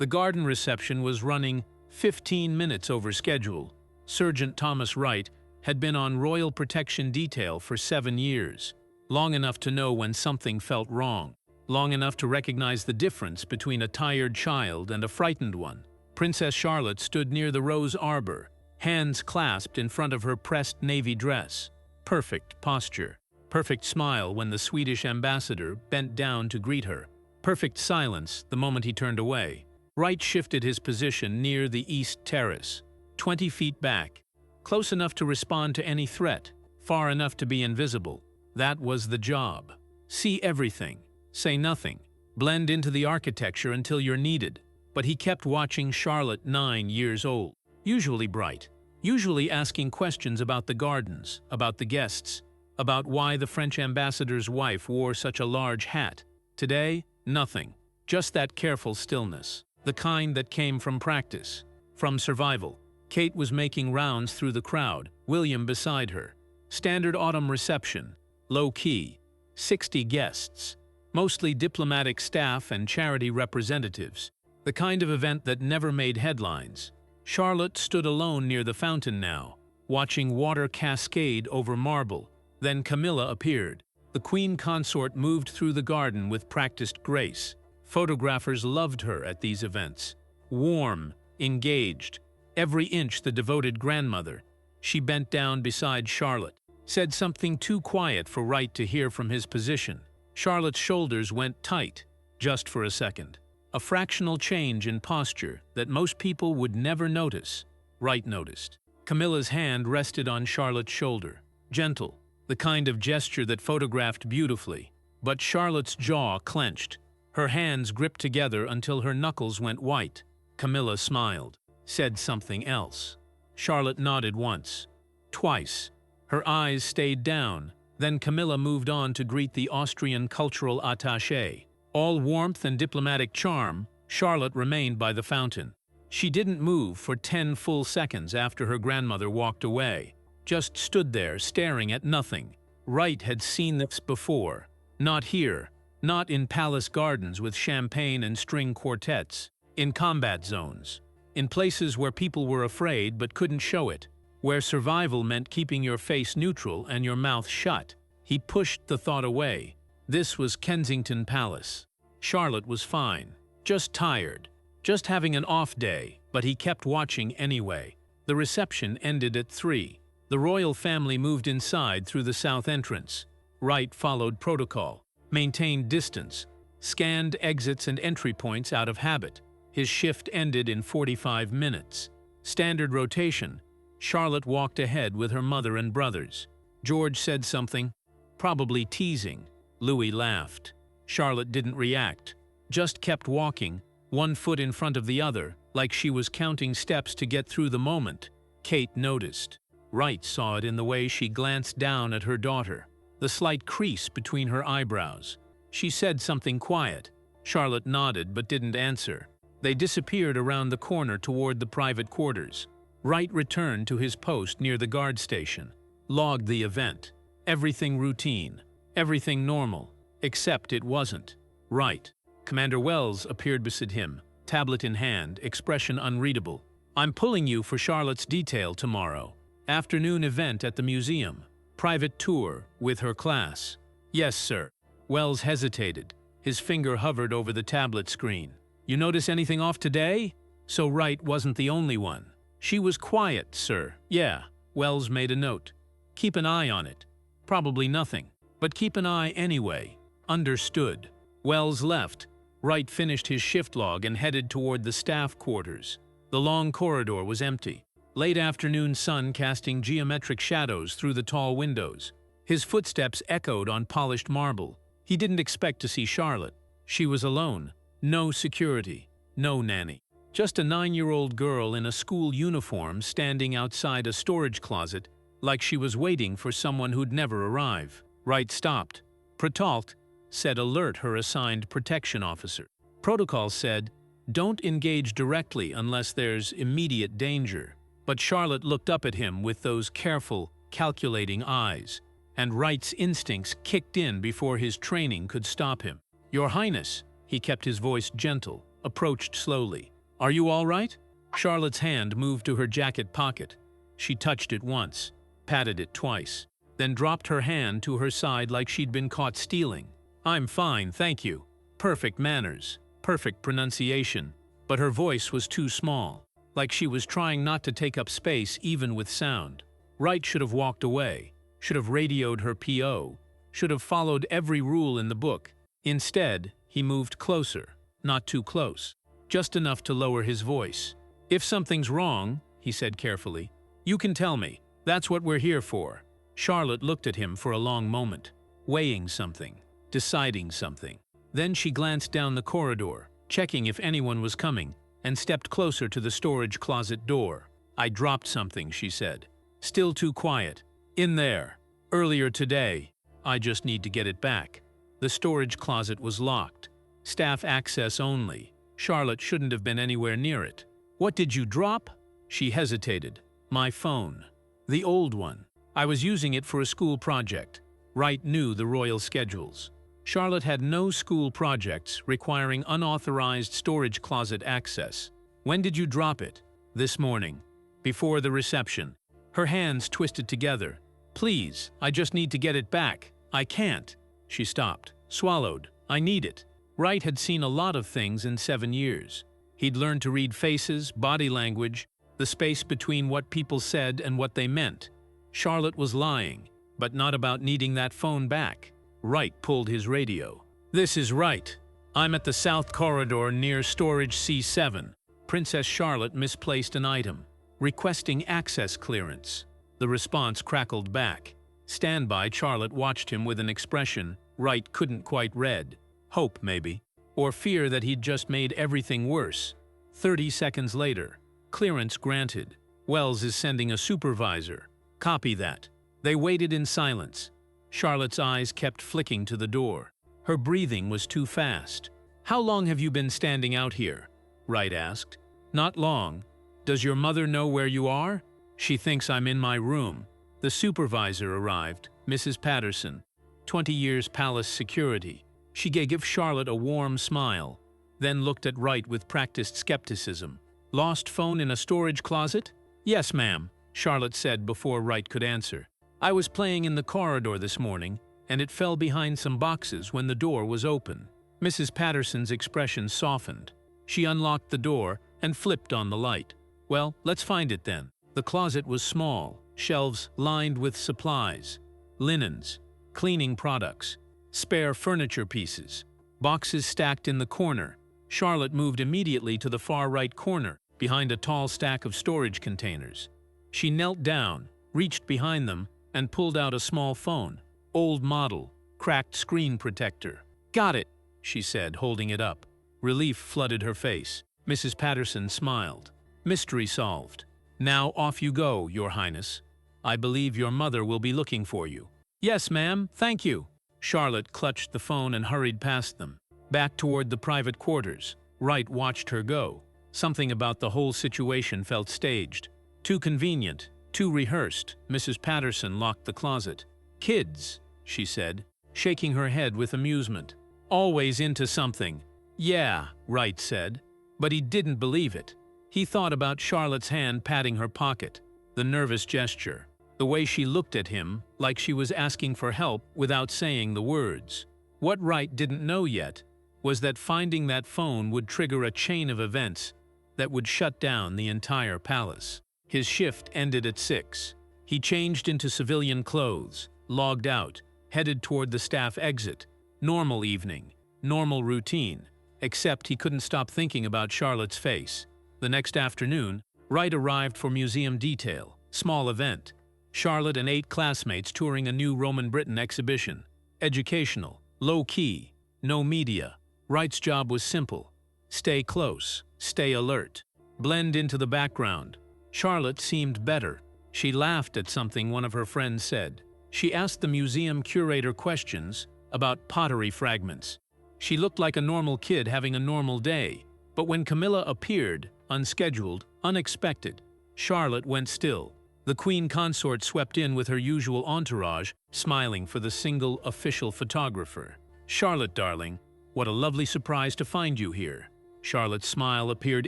The garden reception was running 15 minutes over schedule. Sergeant Thomas Wright had been on Royal Protection Detail for 7 years, long enough to know when something felt wrong, long enough to recognize the difference between a tired child and a frightened one. Princess Charlotte stood near the rose arbor, hands clasped in front of her pressed navy dress. Perfect posture. Perfect smile when the Swedish ambassador bent down to greet her. Perfect silence the moment he turned away. Wright shifted his position near the east terrace, 20 feet back, close enough to respond to any threat, far enough to be invisible. That was the job. See everything, say nothing, blend into the architecture until you're needed. But he kept watching Charlotte, 9 years old, usually bright, usually asking questions about the gardens, about the guests, about why the French ambassador's wife wore such a large hat. Today, nothing, just that careful stillness, the kind that came from practice, from survival. Kate was making rounds through the crowd, William beside her. Standard autumn reception, low-key, 60 guests, mostly diplomatic staff and charity representatives, the kind of event that never made headlines. Charlotte stood alone near the fountain now, watching water cascade over marble. Then Camilla appeared. The Queen Consort moved through the garden with practiced grace. Photographers loved her at these events. Warm, engaged, every inch the devoted grandmother. She bent down beside Charlotte, said something too quiet for Wright to hear from his position. Charlotte's shoulders went tight, just for a second. A fractional change in posture that most people would never notice. Wright noticed. Camilla's hand rested on Charlotte's shoulder. Gentle, the kind of gesture that photographed beautifully. But Charlotte's jaw clenched. Her hands gripped together until her knuckles went white. Camilla smiled, said something else. Charlotte nodded once, twice. Her eyes stayed down. Then Camilla moved on to greet the Austrian cultural attaché. All warmth and diplomatic charm, Charlotte remained by the fountain. She didn't move for 10 full seconds after her grandmother walked away. Just stood there, staring at nothing. Wright had seen this before. Not here. Not in palace gardens with champagne and string quartets. In combat zones. In places where people were afraid but couldn't show it. Where survival meant keeping your face neutral and your mouth shut. He pushed the thought away. This was Kensington Palace. Charlotte was fine. Just tired. Just having an off day, but he kept watching anyway. The reception ended at 3. The royal family moved inside through the south entrance. Wright followed protocol, maintained distance, scanned exits and entry points out of habit. His shift ended in 45 minutes. Standard rotation. Charlotte walked ahead with her mother and brothers. George said something, probably teasing. Louis laughed. Charlotte didn't react, just kept walking, one foot in front of the other, like she was counting steps to get through the moment. Kate noticed. Wright saw it in the way she glanced down at her daughter, the slight crease between her eyebrows. She said something quiet. Charlotte nodded but didn't answer. They disappeared around the corner toward the private quarters. Wright returned to his post near the guard station, logged the event. Everything routine, everything normal, except it wasn't. Right. Commander Wells appeared beside him, tablet in hand, expression unreadable. "I'm pulling you for Charlotte's detail tomorrow. Afternoon event at the museum. Private tour with her class." "Yes, sir." Wells hesitated. His finger hovered over the tablet screen. "You notice anything off today?" So Wright wasn't the only one. "She was quiet, sir." "Yeah." Wells made a note. "Keep an eye on it. Probably nothing. But keep an eye anyway." "Understood." Wells left. Wright finished his shift log and headed toward the staff quarters. The long corridor was empty. Late afternoon sun casting geometric shadows through the tall windows. His footsteps echoed on polished marble. He didn't expect to see Charlotte. She was alone. No security. No nanny. Just a 9-year-old girl in a school uniform standing outside a storage closet like she was waiting for someone who'd never arrive. Wright stopped. "Protalt," said alert her assigned protection officer. Protocol said, "Don't engage directly unless there's immediate danger." But Charlotte looked up at him with those careful, calculating eyes, and Wright's instincts kicked in before his training could stop him. "Your Highness," he kept his voice gentle, approached slowly. "Are you all right?" Charlotte's hand moved to her jacket pocket. She touched it once, patted it twice, then dropped her hand to her side like she'd been caught stealing. "I'm fine, thank you." Perfect manners, perfect pronunciation, but her voice was too small, like she was trying not to take up space even with sound. Wright should have walked away, should have radioed her PO, should have followed every rule in the book. Instead, he moved closer, not too close, just enough to lower his voice. "If something's wrong," he said carefully, "you can tell me. That's what we're here for." Charlotte looked at him for a long moment, weighing something, deciding something. Then she glanced down the corridor, checking if anyone was coming, and stepped closer to the storage closet door. "I dropped something," she said. "Still too quiet. In there. Earlier today. I just need to get it back." The storage closet was locked. Staff access only. Charlotte shouldn't have been anywhere near it. "What did you drop?" She hesitated. "My phone. The old one. I was using it for a school project." Wright knew the royal schedules. Charlotte had no school projects requiring unauthorized storage closet access. "When did you drop it?" "This morning. Before the reception." Her hands twisted together. "Please, I just need to get it back. I can't." She stopped, swallowed. "I need it." Wright had seen a lot of things in 7 years. He'd learned to read faces, body language, the space between what people said and what they meant. Charlotte was lying, but not about needing that phone back. Wright pulled his radio. "This is Wright. I'm at the South Corridor near Storage C7. Princess Charlotte misplaced an item. Requesting access clearance." The response crackled back. "Stand by." Charlotte watched him with an expression Wright couldn't quite read. Hope, maybe. Or fear that he'd just made everything worse. 30 seconds later. "Clearance granted. Wells is sending a supervisor." "Copy that." They waited in silence. Charlotte's eyes kept flicking to the door. Her breathing was too fast. "How long have you been standing out here?" Wright asked. "Not long. Does your mother know where you are?" "She thinks I'm in my room." The supervisor arrived, Mrs. Patterson, 20 years palace security. She gave Charlotte a warm smile, then looked at Wright with practiced skepticism. "Lost phone in a storage closet?" "Yes, ma'am," Charlotte said before Wright could answer. "I was playing in the corridor this morning, and it fell behind some boxes when the door was open." Mrs. Patterson's expression softened. She unlocked the door and flipped on the light. "Well, let's find it then." The closet was small, shelves lined with supplies, linens, cleaning products, spare furniture pieces, boxes stacked in the corner. Charlotte moved immediately to the far right corner, behind a tall stack of storage containers. She knelt down, reached behind them, and pulled out a small phone. Old model, cracked screen protector. "Got it," she said, holding it up. Relief flooded her face. Mrs. Patterson smiled. "Mystery solved. Now off you go, Your Highness. I believe your mother will be looking for you." "Yes, ma'am, thank you." Charlotte clutched the phone and hurried past them, back toward the private quarters. Wright watched her go. Something about the whole situation felt staged. Too convenient, too rehearsed. Mrs. Patterson locked the closet. "Kids," she said, shaking her head with amusement. "Always into something." "Yeah," Wright said, but he didn't believe it. He thought about Charlotte's hand patting her pocket, the nervous gesture, the way she looked at him like she was asking for help without saying the words. What Wright didn't know yet was that finding that phone would trigger a chain of events that would shut down the entire palace. His shift ended at 6. He changed into civilian clothes, logged out, headed toward the staff exit. Normal evening, normal routine, except he couldn't stop thinking about Charlotte's face. The next afternoon, Wright arrived for museum detail, small event. Charlotte and 8 classmates touring a new Roman Britain exhibition. Educational, low-key, no media. Wright's job was simple. Stay close, stay alert, blend into the background. Charlotte seemed better. She laughed at something one of her friends said. She asked the museum curator questions about pottery fragments. She looked like a normal kid having a normal day. But when Camilla appeared, unscheduled, unexpected, Charlotte went still. The Queen Consort swept in with her usual entourage, smiling for the single official photographer. "Charlotte, darling, what a lovely surprise to find you here." Charlotte's smile appeared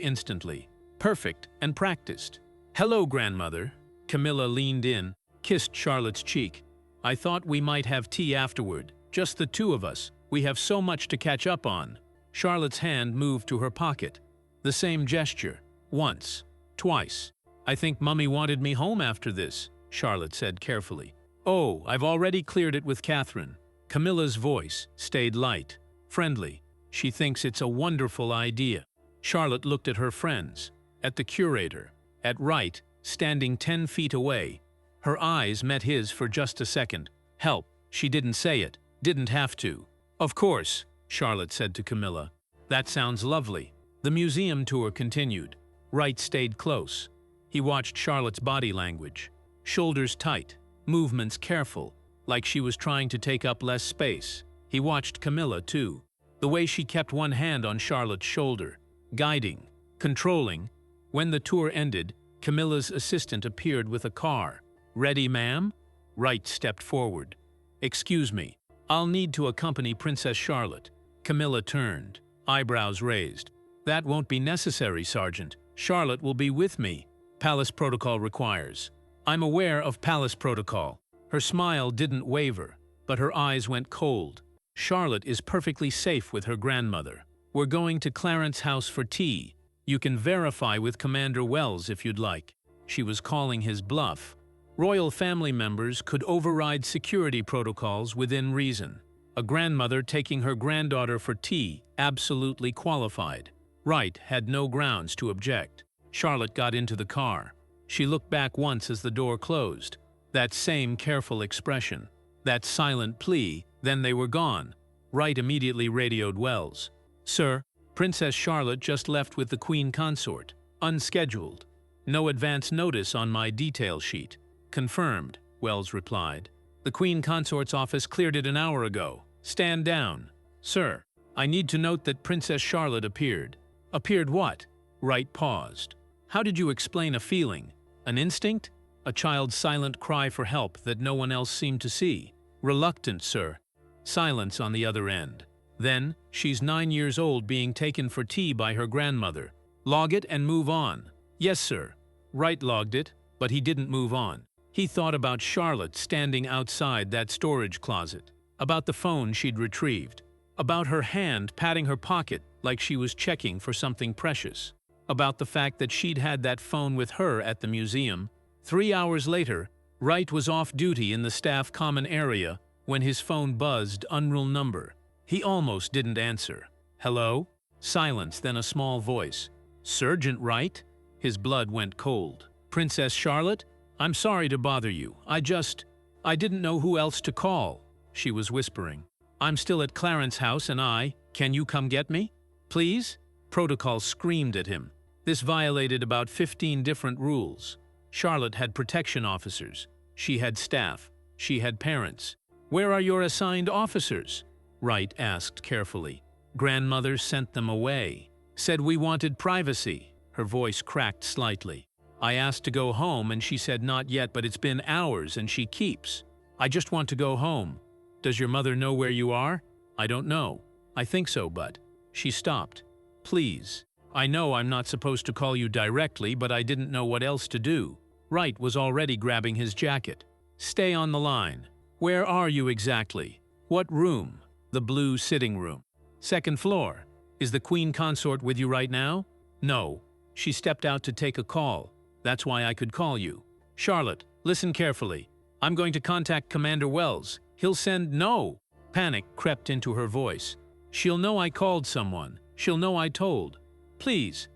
instantly, perfect and practiced. "Hello, grandmother." Camilla leaned in, kissed Charlotte's cheek. "I thought we might have tea afterward, just the two of us. We have so much to catch up on." Charlotte's hand moved to her pocket. The same gesture. Once. Twice. "I think Mummy wanted me home after this," Charlotte said carefully. "Oh, I've already cleared it with Catherine." Camilla's voice stayed light, friendly. "She thinks it's a wonderful idea." Charlotte looked at her friends, at the curator, at Wright, standing 10 feet away. Her eyes met his for just a second. Help. She didn't say it, didn't have to. "Of course," Charlotte said to Camilla. "That sounds lovely." The museum tour continued. Wright stayed close. He watched Charlotte's body language. Shoulders tight, movements careful, like she was trying to take up less space. He watched Camilla, too. The way she kept one hand on Charlotte's shoulder, guiding, controlling. When the tour ended, Camilla's assistant appeared with a car. "Ready, ma'am?" Wright stepped forward. "Excuse me, I'll need to accompany Princess Charlotte." Camilla turned, eyebrows raised. "That won't be necessary, Sergeant. Charlotte will be with me. Palace protocol requires." "I'm aware of Palace protocol." Her smile didn't waver, but her eyes went cold. "Charlotte is perfectly safe with her grandmother. We're going to Clarence House for tea. You can verify with Commander Wells if you'd like." She was calling his bluff. Royal family members could override security protocols within reason. A grandmother taking her granddaughter for tea absolutely qualified. Wright had no grounds to object. Charlotte got into the car. She looked back once as the door closed. That same careful expression, that silent plea, then they were gone. Wright immediately radioed Wells. "Sir, Princess Charlotte just left with the Queen Consort. Unscheduled. No advance notice on my detail sheet." "Confirmed," Wells replied. "The Queen Consort's office cleared it an hour ago. Stand down." "Sir, I need to note that Princess Charlotte appeared." "Appeared what?" Wright paused. "How did you explain a feeling? An instinct? A child's silent cry for help that no one else seemed to see?" "Reluctant, sir." Silence on the other end. "Then, she's 9 years old being taken for tea by her grandmother. Log it and move on." "Yes, sir." Wright logged it, but he didn't move on. He thought about Charlotte standing outside that storage closet, about the phone she'd retrieved, about her hand patting her pocket like she was checking for something precious, about the fact that she'd had that phone with her at the museum. 3 hours later, Wright was off duty in the staff common area when his phone buzzed unreal number. He almost didn't answer. "Hello?" Silence, then a small voice. "Sergeant Wright?" His blood went cold. "Princess Charlotte? I'm sorry to bother you. I didn't know who else to call." She was whispering. "I'm still at Clarence House and can you come get me? Please?" Protocol screamed at him. This violated about 15 different rules. Charlotte had protection officers. She had staff. She had parents. "Where are your assigned officers?" Wright asked carefully. "Grandmother sent them away. Said we wanted privacy." Her voice cracked slightly. "I asked to go home and she said not yet, but it's been hours and she keeps. I just want to go home." "Does your mother know where you are?" "I don't know. I think so, but..." She stopped. "Please. I know I'm not supposed to call you directly, but I didn't know what else to do." Wright was already grabbing his jacket. "Stay on the line. Where are you exactly? What room?" "The blue sitting room." "Second floor. Is the Queen Consort with you right now?" "No. She stepped out to take a call. That's why I could call you." "Charlotte, listen carefully. I'm going to contact Commander Wells. He'll send..." "No!" Panic crept into her voice. "She'll know I called someone. She'll know I told. Please,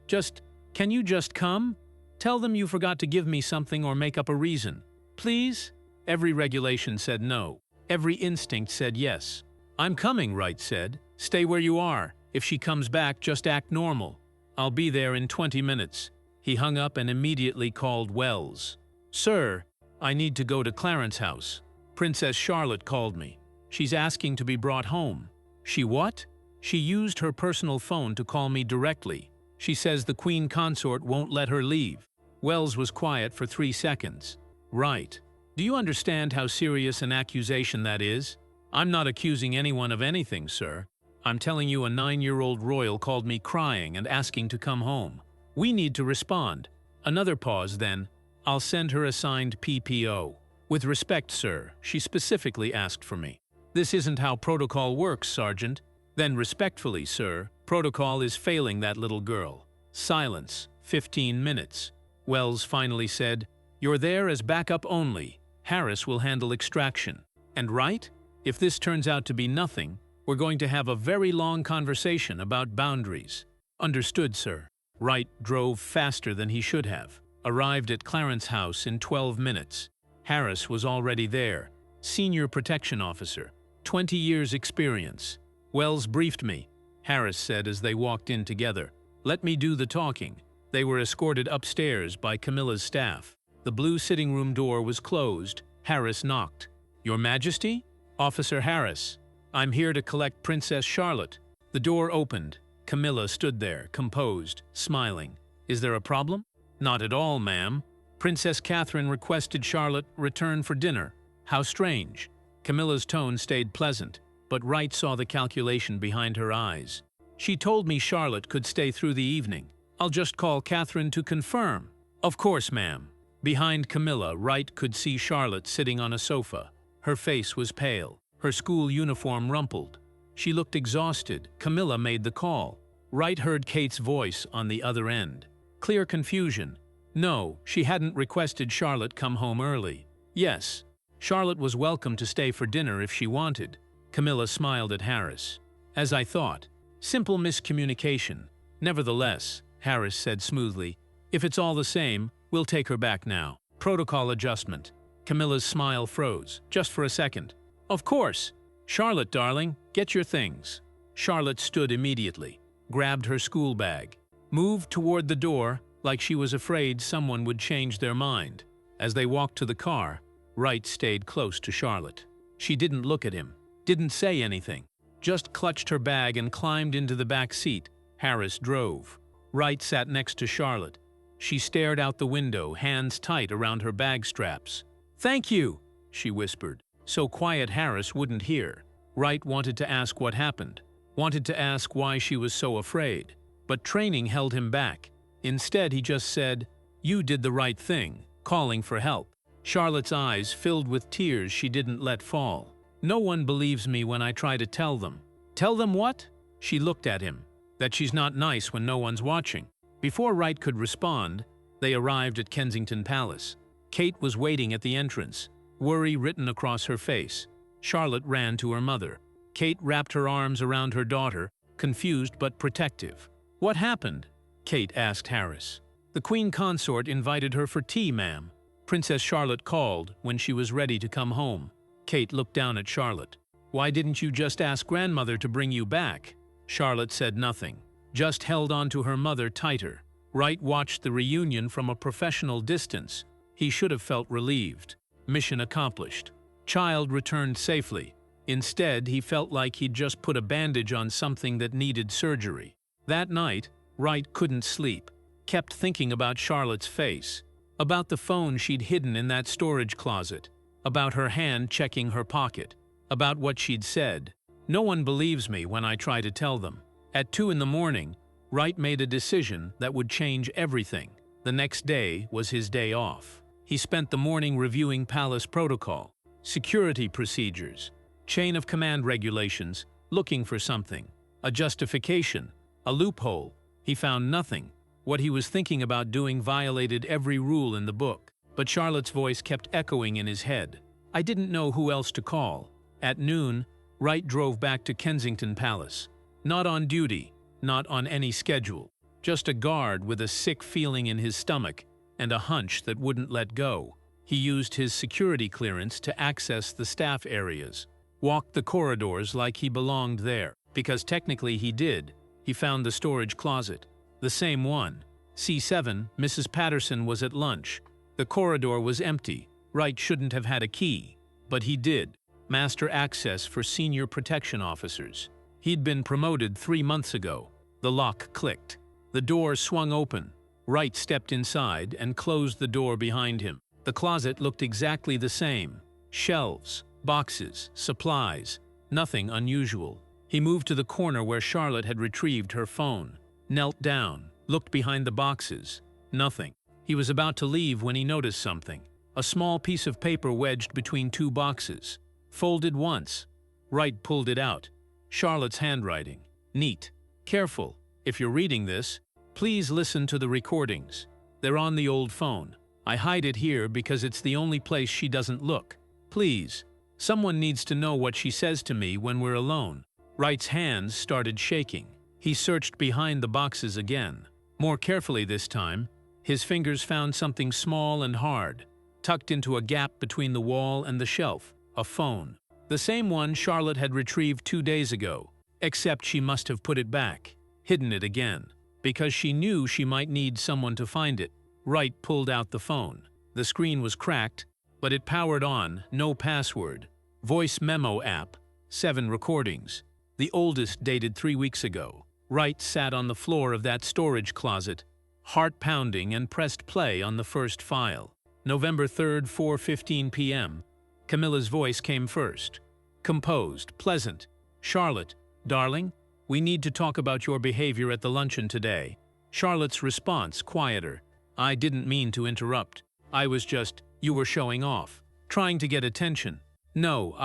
can you just come? Tell them you forgot to give me something or make up a reason. Please?" Every regulation said no. Every instinct said yes. "I'm coming," Wright said. "Stay where you are. If she comes back, just act normal. I'll be there in 20 minutes. He hung up and immediately called Wells. "Sir, I need to go to Clarence House. Princess Charlotte called me. She's asking to be brought home." "She what?" "She used her personal phone to call me directly. She says the Queen Consort won't let her leave." Wells was quiet for 3 seconds. "Right. Do you understand how serious an accusation that is?" "I'm not accusing anyone of anything, sir." I'm telling you, a 9-year-old royal called me crying and asking to come home. We need to respond. Another pause, then. I'll send her a signed PPO. With respect, sir, she specifically asked for me. This isn't how protocol works, Sergeant. Then respectfully, sir, protocol is failing that little girl. Silence. 15 minutes. Wells finally said, "You're there as backup only. Harris will handle extraction. And Wright? If this turns out to be nothing, we're going to have a very long conversation about boundaries." "Understood, sir." Wright drove faster than he should have. Arrived at Clarence House in 12 minutes. Harris was already there. Senior protection officer. 20 years experience. "Wells briefed me," Harris said as they walked in together. "Let me do the talking." They were escorted upstairs by Camilla's staff. The blue sitting room door was closed. Harris knocked. "Your Majesty?" "Officer Harris. I'm here to collect Princess Charlotte." The door opened. Camilla stood there, composed, smiling. "Is there a problem?" "Not at all, ma'am. Princess Catherine requested Charlotte return for dinner." "How strange." Camilla's tone stayed pleasant, but Wright saw the calculation behind her eyes. "She told me Charlotte could stay through the evening. I'll just call Catherine to confirm." "Of course, ma'am." Behind Camilla, Wright could see Charlotte sitting on a sofa. Her face was pale, her school uniform rumpled. She looked exhausted. Camilla made the call. Wright heard Kate's voice on the other end. Clear confusion. No, she hadn't requested Charlotte come home early. Yes, Charlotte was welcome to stay for dinner if she wanted. Camilla smiled at Harris. "As I thought. Simple miscommunication. Nevertheless," Harris said smoothly, "if it's all the same, we'll take her back now." Protocol adjustment. Camilla's smile froze, just for a second. "Of course. Charlotte, darling, get your things." Charlotte stood immediately, grabbed her school bag, moved toward the door like she was afraid someone would change their mind. As they walked to the car, Wright stayed close to Charlotte. She didn't look at him, didn't say anything, just clutched her bag and climbed into the back seat. Harris drove. Wright sat next to Charlotte. She stared out the window, hands tight around her bag straps. "Thank you," she whispered, so quiet Harris wouldn't hear. Wright wanted to ask what happened, wanted to ask why she was so afraid, but training held him back. Instead, he just said, "You did the right thing," calling for help. Charlotte's eyes filled with tears she didn't let fall. "No one believes me when I try to tell them." "Tell them what?" She looked at him. "That she's not nice when no one's watching." Before Wright could respond, they arrived at Kensington Palace. Kate was waiting at the entrance, worry written across her face. Charlotte ran to her mother. Kate wrapped her arms around her daughter, confused but protective. "What happened?" Kate asked Harris. "The Queen Consort invited her for tea, ma'am. Princess Charlotte called when she was ready to come home." Kate looked down at Charlotte. "Why didn't you just ask grandmother to bring you back?" Charlotte said nothing, just held on to her mother tighter. Wright watched the reunion from a professional distance. He should have felt relieved. Mission accomplished. Child returned safely. Instead, he felt like he'd just put a bandage on something that needed surgery. That night, Wright couldn't sleep, kept thinking about Charlotte's face, about the phone she'd hidden in that storage closet, about her hand checking her pocket, about what she'd said. "No one believes me when I try to tell them." At 2 in the morning, Wright made a decision that would change everything. The next day was his day off. He spent the morning reviewing palace protocol, security procedures, chain of command regulations, looking for something, a justification, a loophole. He found nothing. What he was thinking about doing violated every rule in the book. But Charlotte's voice kept echoing in his head. I didn't know who else to call. At noon, Wright drove back to Kensington Palace. Not on duty, not on any schedule. Just a guard with a sick feeling in his stomach and a hunch that wouldn't let go. He used his security clearance to access the staff areas, walked the corridors like he belonged there, because technically he did. He found the storage closet, the same one. C7, Mrs. Patterson was at lunch. The corridor was empty. Wright shouldn't have had a key, but he did. Master access for senior protection officers. He'd been promoted 3 months ago. The lock clicked. The door swung open. Wright stepped inside and closed the door behind him. The closet looked exactly the same. Shelves, boxes, supplies. Nothing unusual. He moved to the corner where Charlotte had retrieved her phone, knelt down, looked behind the boxes. Nothing. He was about to leave when he noticed something. A small piece of paper wedged between two boxes. Folded once. Wright pulled it out. Charlotte's handwriting. Neat. Careful. If you're reading this, please listen to the recordings. They're on the old phone. I hide it here because it's the only place she doesn't look. Please. Someone needs to know what she says to me when we're alone. Wright's hands started shaking. He searched behind the boxes again. More carefully this time, his fingers found something small and hard, tucked into a gap between the wall and the shelf. A phone. The same one Charlotte had retrieved 2 days ago, except she must have put it back, hidden it again, because she knew she might need someone to find it. Wright pulled out the phone. The screen was cracked, but it powered on, no password. Voice memo app, 7 recordings. The oldest dated 3 weeks ago. Wright sat on the floor of that storage closet, heart pounding, and pressed play on the first file. November 3rd, 4:15 p.m. Camilla's voice came first. Composed, pleasant. Charlotte, darling, we need to talk about your behavior at the luncheon today. Charlotte's response, quieter. I didn't mean to interrupt. I was just, you were showing off, trying to get attention. No,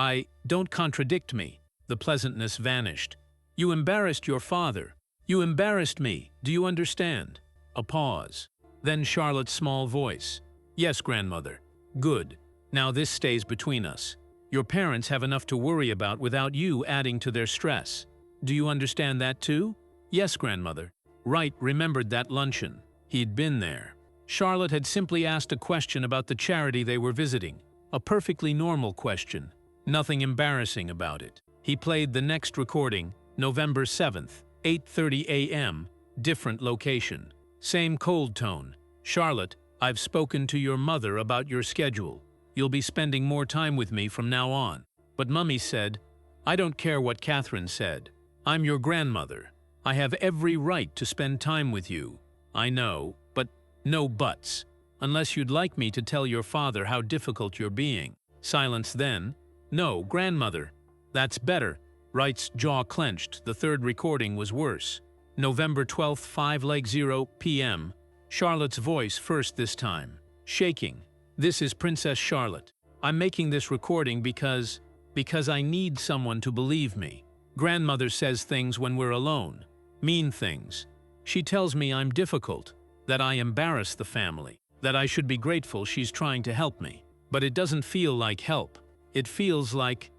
don't contradict me. The pleasantness vanished. You embarrassed your father. You embarrassed me. Do you understand? A pause. Then Charlotte's small voice. Yes, grandmother. Good. Now this stays between us. Your parents have enough to worry about without you adding to their stress. Do you understand that too? Yes, grandmother. Wright remembered that luncheon. He'd been there. Charlotte had simply asked a question about the charity they were visiting. A perfectly normal question. Nothing embarrassing about it. He played the next recording, November 7th, 8:30 a.m., different location. Same cold tone. Charlotte, I've spoken to your mother about your schedule. You'll be spending more time with me from now on. But Mummy said, I don't care what Catherine said. I'm your grandmother. I have every right to spend time with you. I know, but no buts. Unless you'd like me to tell your father how difficult you're being. Silence then. No, grandmother. That's better. Wright's jaw clenched. The third recording was worse. November 12th, 5:00 p.m. Charlotte's voice first this time. Shaking. This is Princess Charlotte. I'm making this recording because I need someone to believe me. Grandmother says things when we're alone. Mean things. She tells me I'm difficult, that I embarrass the family, that I should be grateful she's trying to help me. But it doesn't feel like help. It feels like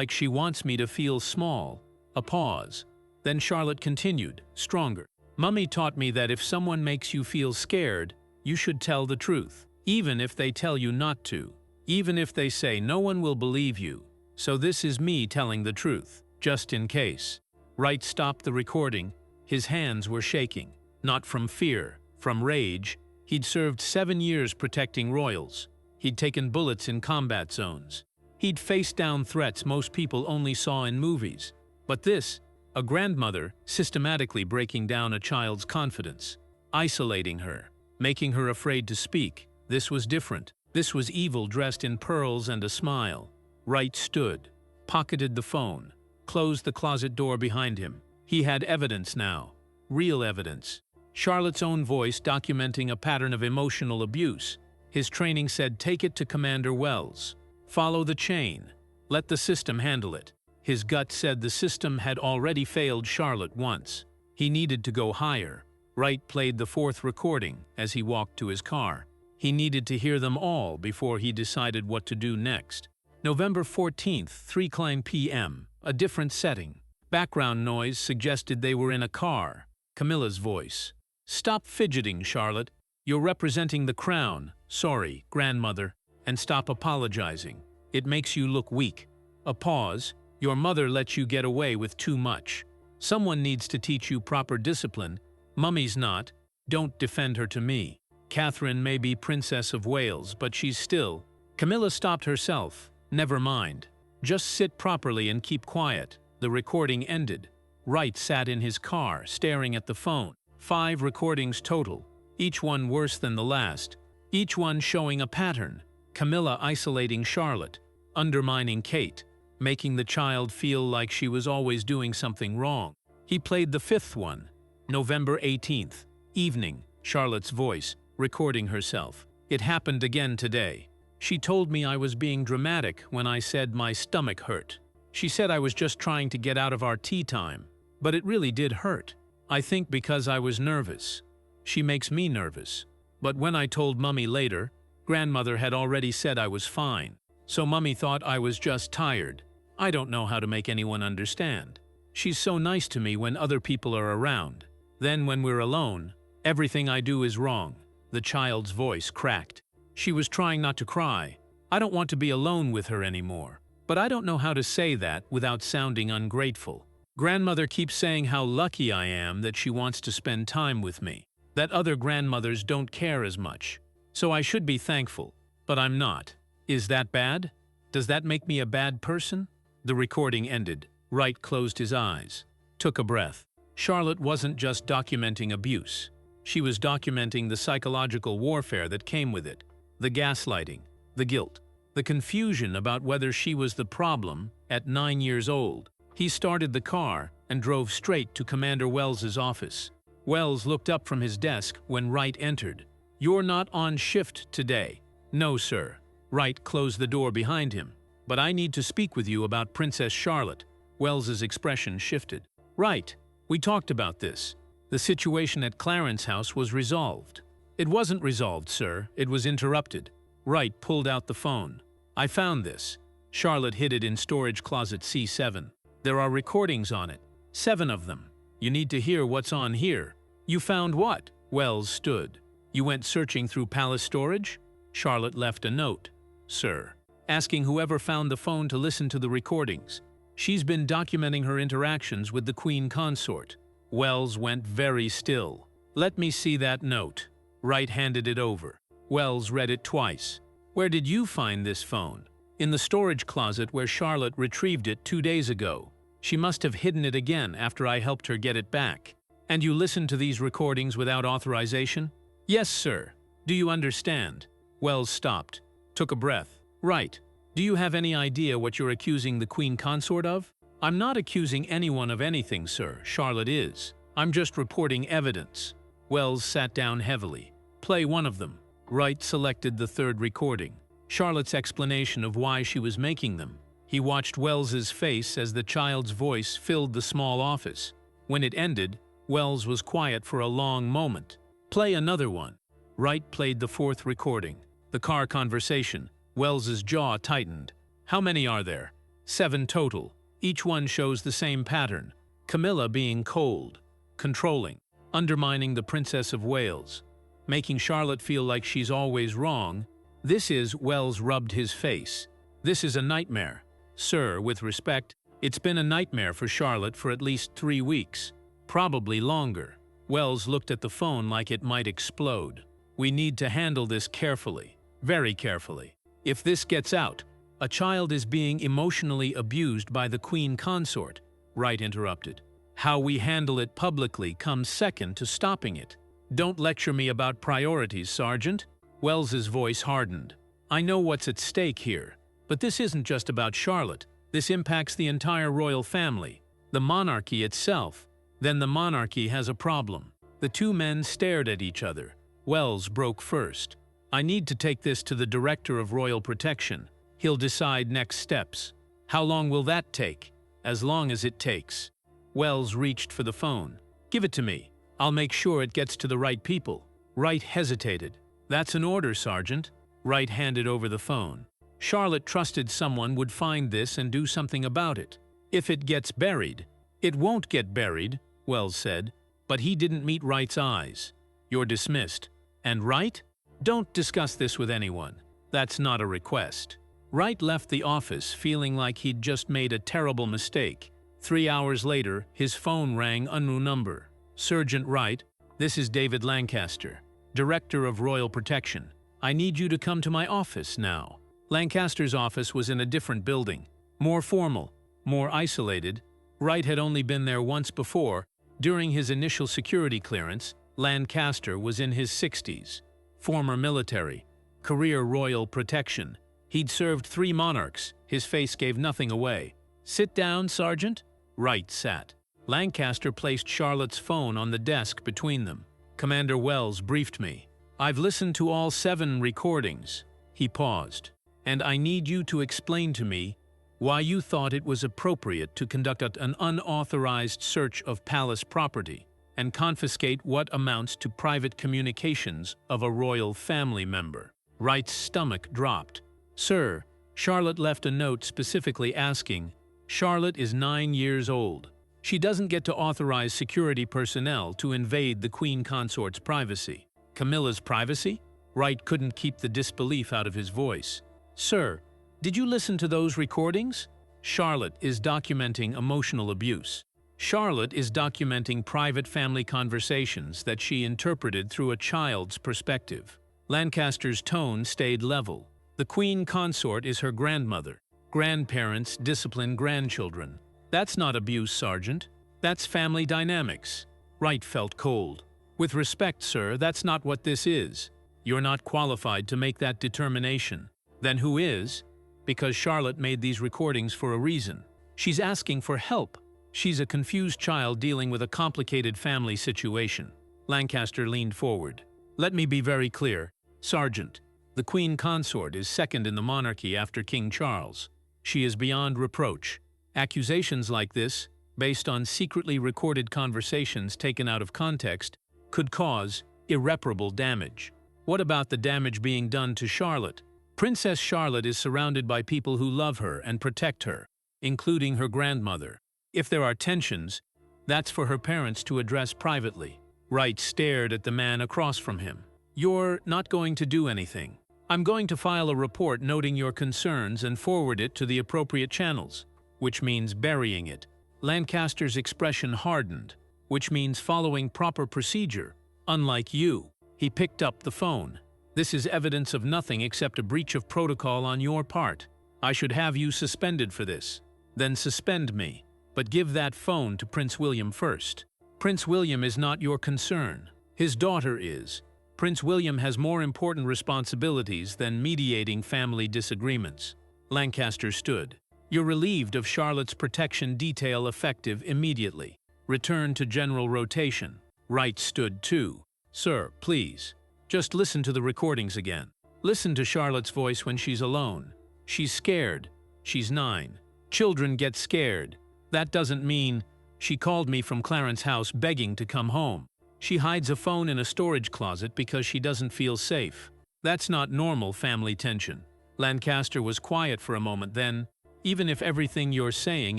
she wants me to feel small. A pause. Then Charlotte continued, stronger. Mummy taught me that if someone makes you feel scared, you should tell the truth. Even if they tell you not to. Even if they say no one will believe you. So this is me telling the truth, just in case. Wright stopped the recording. His hands were shaking. Not from fear, from rage. He'd served 7 years protecting royals. He'd taken bullets in combat zones. He'd faced down threats most people only saw in movies. But this, a grandmother systematically breaking down a child's confidence, isolating her, making her afraid to speak. This was different. This was evil dressed in pearls and a smile. Wright stood, pocketed the phone, closed the closet door behind him. He had evidence now. Real evidence. Charlotte's own voice documenting a pattern of emotional abuse. His training said take it to Commander Wells. Follow the chain. Let the system handle it. His gut said the system had already failed Charlotte once. He needed to go higher. Wright played the fourth recording as he walked to his car. He needed to hear them all before he decided what to do next. November 14th, 3:00 p.m., a different setting. Background noise suggested they were in a car. Camilla's voice. Stop fidgeting, Charlotte. You're representing the crown. Sorry, grandmother. And stop apologizing. It makes you look weak. A pause. Your mother lets you get away with too much. Someone needs to teach you proper discipline. Mummy's not. Don't defend her to me. Catherine may be Princess of Wales, but she's still… Camilla stopped herself. Never mind. Just sit properly and keep quiet. The recording ended. Wright sat in his car, staring at the phone. 5 recordings total, each one worse than the last. Each one showing a pattern. Camilla isolating Charlotte, undermining Kate, making the child feel like she was always doing something wrong. He played the fifth one. November 18th, evening, Charlotte's voice, recording herself. It happened again today. She told me I was being dramatic when I said my stomach hurt. She said I was just trying to get out of our tea time, but it really did hurt. I think because I was nervous. She makes me nervous. But when I told Mummy later, Grandmother had already said I was fine. So Mummy thought I was just tired. I don't know how to make anyone understand. She's so nice to me when other people are around. Then when we're alone, everything I do is wrong. The child's voice cracked. She was trying not to cry. I don't want to be alone with her anymore. But I don't know how to say that without sounding ungrateful. Grandmother keeps saying how lucky I am that she wants to spend time with me. That other grandmothers don't care as much. So I should be thankful, but I'm not. Is that bad? Does that make me a bad person? The recording ended. Wright closed his eyes, took a breath. Charlotte wasn't just documenting abuse. She was documenting the psychological warfare that came with it. The gaslighting, the guilt, the confusion about whether she was the problem at 9 years old. He started the car and drove straight to Commander Wells's office. Wells looked up from his desk when Wright entered. "You're not on shift today." "No, sir." Wright closed the door behind him. "But I need to speak with you about Princess Charlotte." Wells's expression shifted. "Right. We talked about this. The situation at Clarence House was resolved." "It wasn't resolved, sir. It was interrupted." Wright pulled out the phone. "I found this." Charlotte hid it in storage closet C7. "There are recordings on it. 7 of them. You need to hear what's on here." "You found what?" Wells stood. "You went searching through palace storage?" Charlotte left a note. "Sir." Asking whoever found the phone to listen to the recordings. She's been documenting her interactions with the Queen Consort. Wells went very still. "Let me see that note." Wright handed it over. Wells read it twice. "Where did you find this phone?" "In the storage closet where Charlotte retrieved it 2 days ago. She must have hidden it again after I helped her get it back." "And you listened to these recordings without authorization?" "Yes, sir. Do you understand?" Wells stopped, took a breath. "Right. Do you have any idea what you're accusing the Queen Consort of?" "I'm not accusing anyone of anything, sir. Charlotte is. I'm just reporting evidence." Wells sat down heavily. "Play one of them." Wright selected the third recording. Charlotte's explanation of why she was making them. He watched Wells's face as the child's voice filled the small office. When it ended, Wells was quiet for a long moment. "Play another one." Wright played the fourth recording. The car conversation. Wells's jaw tightened. "How many are there?" 7 total. Each one shows the same pattern. Camilla being cold, controlling, undermining the Princess of Wales, making Charlotte feel like she's always wrong. This is, Wells rubbed his face. "This is a nightmare. Sir, with respect, it's been a nightmare for Charlotte for at least 3 weeks. Probably longer." Wells looked at the phone like it might explode. "We need to handle this carefully. Very carefully. If this gets out, a child is being emotionally abused by the Queen Consort," Wright interrupted. "How we handle it publicly comes second to stopping it." "Don't lecture me about priorities, Sergeant." Wells's voice hardened. "I know what's at stake here. But this isn't just about Charlotte. This impacts the entire royal family, the monarchy itself. Then the monarchy has a problem." The two men stared at each other. Wells broke first. "I need to take this to the Director of Royal Protection. He'll decide next steps." "How long will that take?" "As long as it takes." Wells reached for the phone. "Give it to me. I'll make sure it gets to the right people." Wright hesitated. "That's an order, Sergeant." Wright handed over the phone. Charlotte trusted someone would find this and do something about it. "If it gets buried." "It won't get buried," Wells said. But he didn't meet Wright's eyes. "You're dismissed." "And Wright?" "Don't discuss this with anyone. That's not a request." Wright left the office feeling like he'd just made a terrible mistake. 3 hours later, his phone rang unknown number. "Sergeant Wright, this is David Lancaster, Director of Royal Protection. I need you to come to my office now." Lancaster's office was in a different building, more formal, more isolated. Wright had only been there once before. During his initial security clearance, Lancaster was in his 60s. Former military, career royal protection. He'd served 3 monarchs, His face gave nothing away. "Sit down, Sergeant." Wright sat. Lancaster placed Charlotte's phone on the desk between them. "Commander Wells briefed me. I've listened to all 7 recordings." He paused. "And I need you to explain to me why you thought it was appropriate to conduct an unauthorized search of palace property and confiscate what amounts to private communications of a royal family member." Wright's stomach dropped. "Sir, Charlotte left a note specifically asking. Charlotte is 9 years old. She doesn't get to authorize security personnel to invade the Queen Consort's privacy." "Camilla's privacy?" Wright couldn't keep the disbelief out of his voice. "Sir, did you listen to those recordings? Charlotte is documenting emotional abuse. Charlotte is documenting private family conversations that she interpreted through a child's perspective." Lancaster's tone stayed level. "The Queen Consort is her grandmother. Grandparents discipline grandchildren. That's not abuse, Sergeant. That's family dynamics." Wright felt cold. "With respect, sir, that's not what this is. You're not qualified to make that determination." "Then who is?" "Because Charlotte made these recordings for a reason. She's asking for help. She's a confused child dealing with a complicated family situation." Lancaster leaned forward. "Let me be very clear, Sergeant. The Queen Consort is second in the monarchy after King Charles. She is beyond reproach. Accusations like this, based on secretly recorded conversations taken out of context, could cause irreparable damage." "What about the damage being done to Charlotte?" "Princess Charlotte is surrounded by people who love her and protect her, including her grandmother. If there are tensions, that's for her parents to address privately." Wright stared at the man across from him. "You're not going to do anything. I'm going to file a report noting your concerns and forward it to the appropriate channels." "Which means burying it." Lancaster's expression hardened. "Which means following proper procedure. Unlike you." He picked up the phone. "This is evidence of nothing except a breach of protocol on your part. I should have you suspended for this." "Then suspend me. But give that phone to Prince William first." "Prince William is not your concern. His daughter is. Prince William has more important responsibilities than mediating family disagreements." Lancaster stood. "You're relieved of Charlotte's protection detail effective immediately. Return to general rotation." Wright stood too. "Sir, please. Just listen to the recordings again. Listen to Charlotte's voice when she's alone. She's scared. She's 9. Children get scared. That doesn't mean, 'She called me from Clarence House begging to come home.' She hides a phone in a storage closet because she doesn't feel safe. That's not normal family tension." Lancaster was quiet for a moment, then, "Even if everything you're saying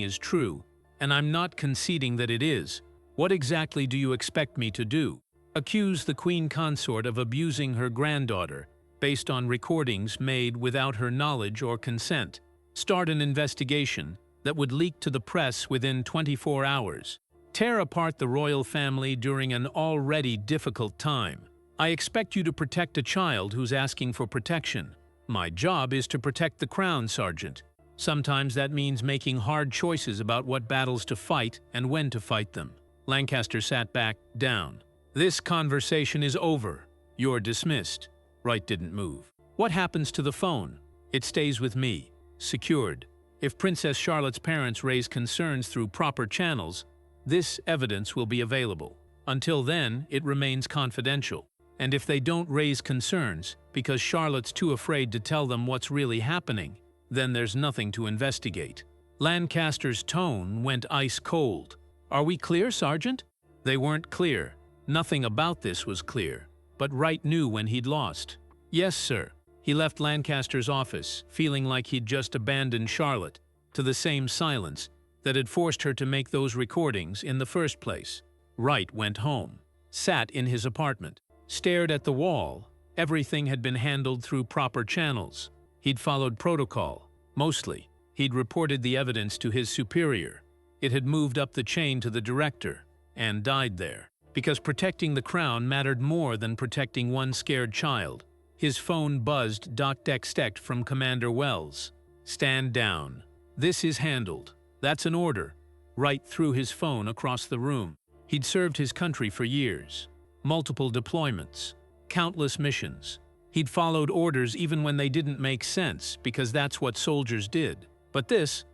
is true, and I'm not conceding that it is, what exactly do you expect me to do? Accuse the Queen Consort of abusing her granddaughter based on recordings made without her knowledge or consent? Start an investigation that would leak to the press within 24 hours? Tear apart the royal family during an already difficult time? I expect you to protect a child who's asking for protection. My job is to protect the crown, Sergeant. Sometimes that means making hard choices about what battles to fight and when to fight them." Lancaster sat back down. "This conversation is over. You're dismissed." Wright didn't move. "What happens to the phone?" "It stays with me, secured. If Princess Charlotte's parents raise concerns through proper channels, this evidence will be available. Until then, it remains confidential. And if they don't raise concerns because Charlotte's too afraid to tell them what's really happening, then there's nothing to investigate." Lancaster's tone went ice cold. "Are we clear, Sergeant?" They weren't clear. Nothing about this was clear. But Wright knew when he'd lost. "Yes, sir." He left Lancaster's office, feeling like he'd just abandoned Charlotte to the same silence that had forced her to make those recordings in the first place. Wright went home, sat in his apartment, stared at the wall. Everything had been handled through proper channels. He'd followed protocol, mostly. He'd reported the evidence to his superior. It had moved up the chain to the director, and died there. Because protecting the crown mattered more than protecting one scared child. His phone buzzed text from Commander Wells. "Stand down. This is handled." "That's an order." Wright threw his phone across the room. He'd served his country for years. Multiple deployments. Countless missions. He'd followed orders even when they didn't make sense, because that's what soldiers did. But this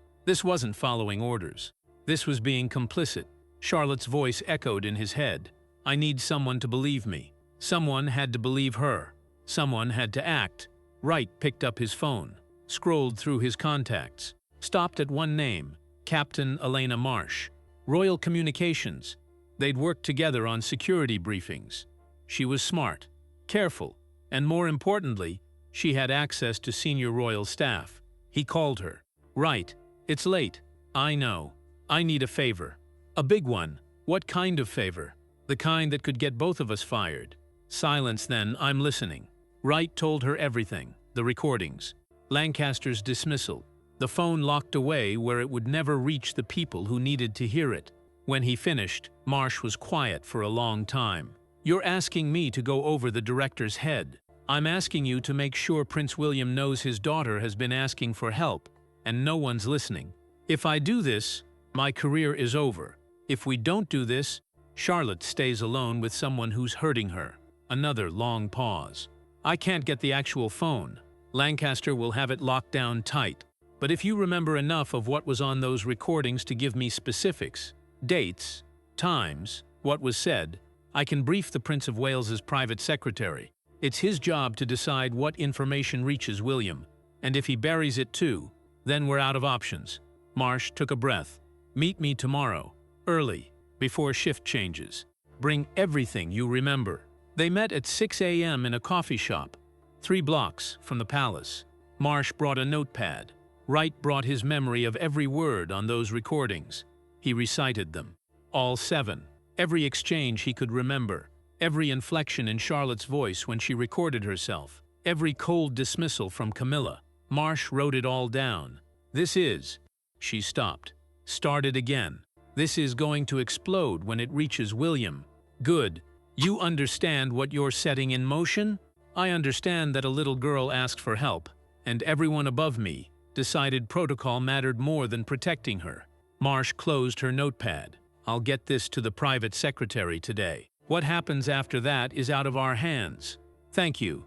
wasn't following orders. This was being complicit. Charlotte's voice echoed in his head. I need someone to believe me. Someone had to believe her. Someone had to act. Wright picked up his phone, scrolled through his contacts, stopped at one name, Captain Elena Marsh. Royal Communications. They'd worked together on security briefings. She was smart, careful, and more importantly, she had access to senior royal staff. He called her. Right, it's late. I know. I need a favor. A big one. What kind of favor? The kind that could get both of us fired. Silence then, I'm listening. Wright told her everything. The recordings. Lancaster's dismissal. The phone locked away where it would never reach the people who needed to hear it. When he finished, Marsh was quiet for a long time. You're asking me to go over the director's head. I'm asking you to make sure Prince William knows his daughter has been asking for help, and no one's listening. If I do this, my career is over. If we don't do this, Charlotte stays alone with someone who's hurting her. Another long pause. I can't get the actual phone. Lancaster will have it locked down tight. But if you remember enough of what was on those recordings to give me specifics, dates, times, what was said, I can brief the Prince of Wales's private secretary. It's his job to decide what information reaches William, and if he buries it too, then we're out of options. Marsh took a breath. Meet me tomorrow, early, before shift changes. Bring everything you remember. They met at 6 a.m. in a coffee shop, 3 blocks from the palace. Marsh brought a notepad. Wright brought his memory of every word on those recordings. He recited them. All 7. Every exchange he could remember. Every inflection in Charlotte's voice when she recorded herself. Every cold dismissal from Camilla. Marsh wrote it all down. This is... She stopped. Started again. This is going to explode when it reaches William. Good. You understand what you're setting in motion? I understand that a little girl asked for help, and everyone above me decided protocol mattered more than protecting her. Marsh closed her notepad. I'll get this to the private secretary today. What happens after that is out of our hands. Thank you.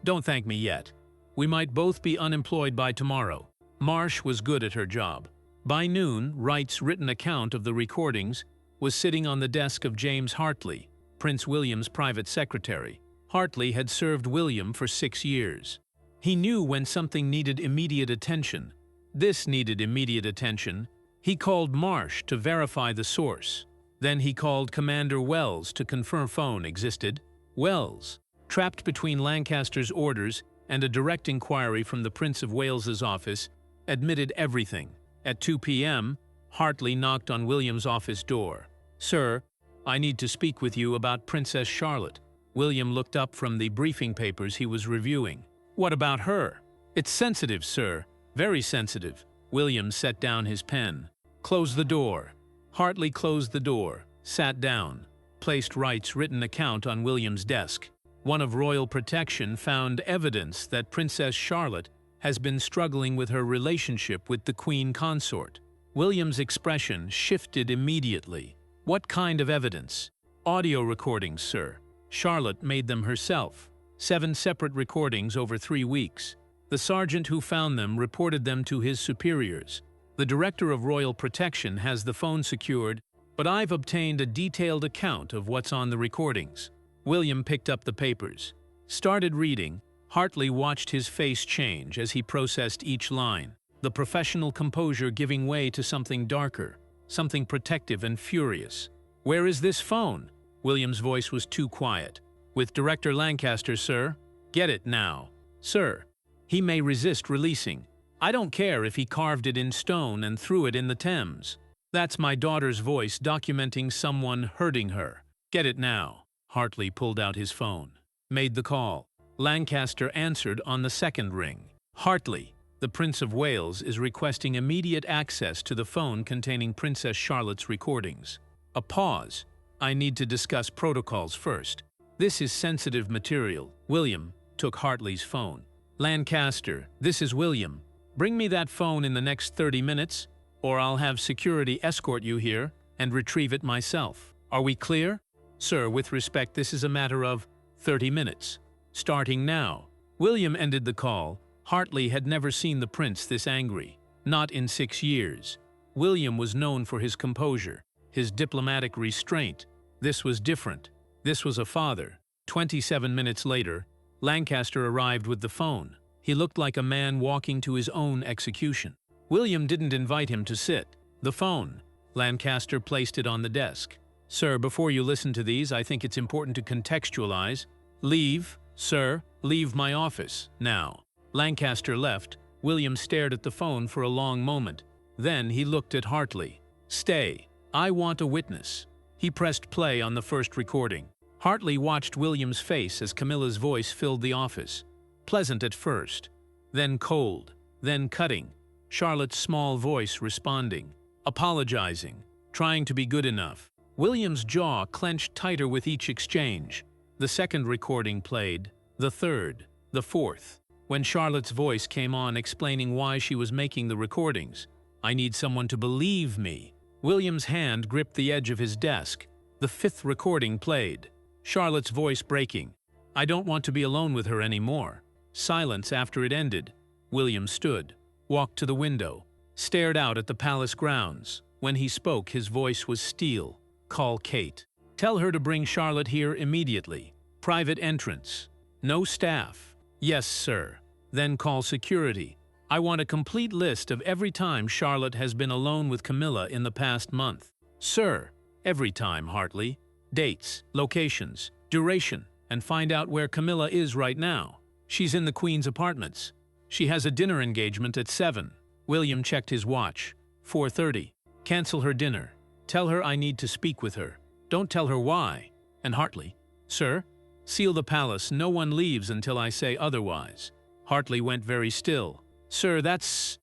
Don't thank me yet. We might both be unemployed by tomorrow. Marsh was good at her job. By noon, Wright's written account of the recordings was sitting on the desk of James Hartley, Prince William's private secretary. Hartley had served William for 6 years. He knew when something needed immediate attention. This needed immediate attention. He called Marsh to verify the source. Then he called Commander Wells to confirm phone existed. Wells, trapped between Lancaster's orders and a direct inquiry from the Prince of Wales's office, admitted everything. At 2 p.m., Hartley knocked on William's office door. Sir, I need to speak with you about Princess Charlotte. William looked up from the briefing papers he was reviewing. What about her? It's sensitive, sir. Very sensitive. William set down his pen. Close the door. Hartley closed the door, sat down, placed Wright's written account on William's desk. One of royal protection found evidence that Princess Charlotte has been struggling with her relationship with the Queen Consort. William's expression shifted immediately. What kind of evidence? Audio recordings, sir. Charlotte made them herself. 7 separate recordings over 3 weeks. The sergeant who found them reported them to his superiors. The director of royal protection has the phone secured, but I've obtained a detailed account of what's on the recordings. William picked up the papers. Started reading. Hartley watched his face change as he processed each line, the professional composure giving way to something darker, something protective and furious. Where is this phone? William's voice was too quiet. With Director Lancaster, sir. Get it now. Sir. He may resist releasing. I don't care if he carved it in stone and threw it in the Thames. That's my daughter's voice documenting someone hurting her. Get it now. Hartley pulled out his phone. Made the call. Lancaster answered on the second ring. Hartley, the Prince of Wales is requesting immediate access to the phone containing Princess Charlotte's recordings. A pause. I need to discuss protocols first. This is sensitive material. William took Hartley's phone. Lancaster, this is William. Bring me that phone in the next 30 minutes, or I'll have security escort you here and retrieve it myself. Are we clear? Sir, with respect, this is a matter of 30 minutes. Starting now. William ended the call. Hartley had never seen the prince this angry. Not in 6 years. William was known for his composure, his diplomatic restraint. This was different. This was a father. 27 minutes later, Lancaster arrived with the phone. He looked like a man walking to his own execution. William didn't invite him to sit. The phone. Lancaster placed it on the desk. "Sir, before you listen to these, I think it's important to contextualize. Leave, sir, leave my office, now." Lancaster left. William stared at the phone for a long moment. Then he looked at Hartley. "Stay. I want a witness." He pressed play on the first recording. Hartley watched William's face as Camilla's voice filled the office. Pleasant at first, then cold, then cutting. Charlotte's small voice responding, apologizing, trying to be good enough. William's jaw clenched tighter with each exchange. The second recording played, the third, the fourth. When Charlotte's voice came on explaining why she was making the recordings. "I need someone to believe me." William's hand gripped the edge of his desk. The fifth recording played. Charlotte's voice breaking. "I don't want to be alone with her anymore." Silence after it ended. William stood, walked to the window, stared out at the palace grounds. When he spoke, his voice was steel. "Call Kate. Tell her to bring Charlotte here immediately. Private entrance. No staff." "Yes, sir." "Then call security. I want a complete list of every time Charlotte has been alone with Camilla in the past month." "Sir." "Every time, Hartley. Dates, locations, duration, and find out where Camilla is right now. She's in the Queen's apartments. She has a dinner engagement at 7. William checked his watch. 4:30. Cancel her dinner. Tell her I need to speak with her. Don't tell her why. And Hartley. "Sir?" "Seal the palace. No one leaves until I say otherwise." Hartley went very still. "Sir, that's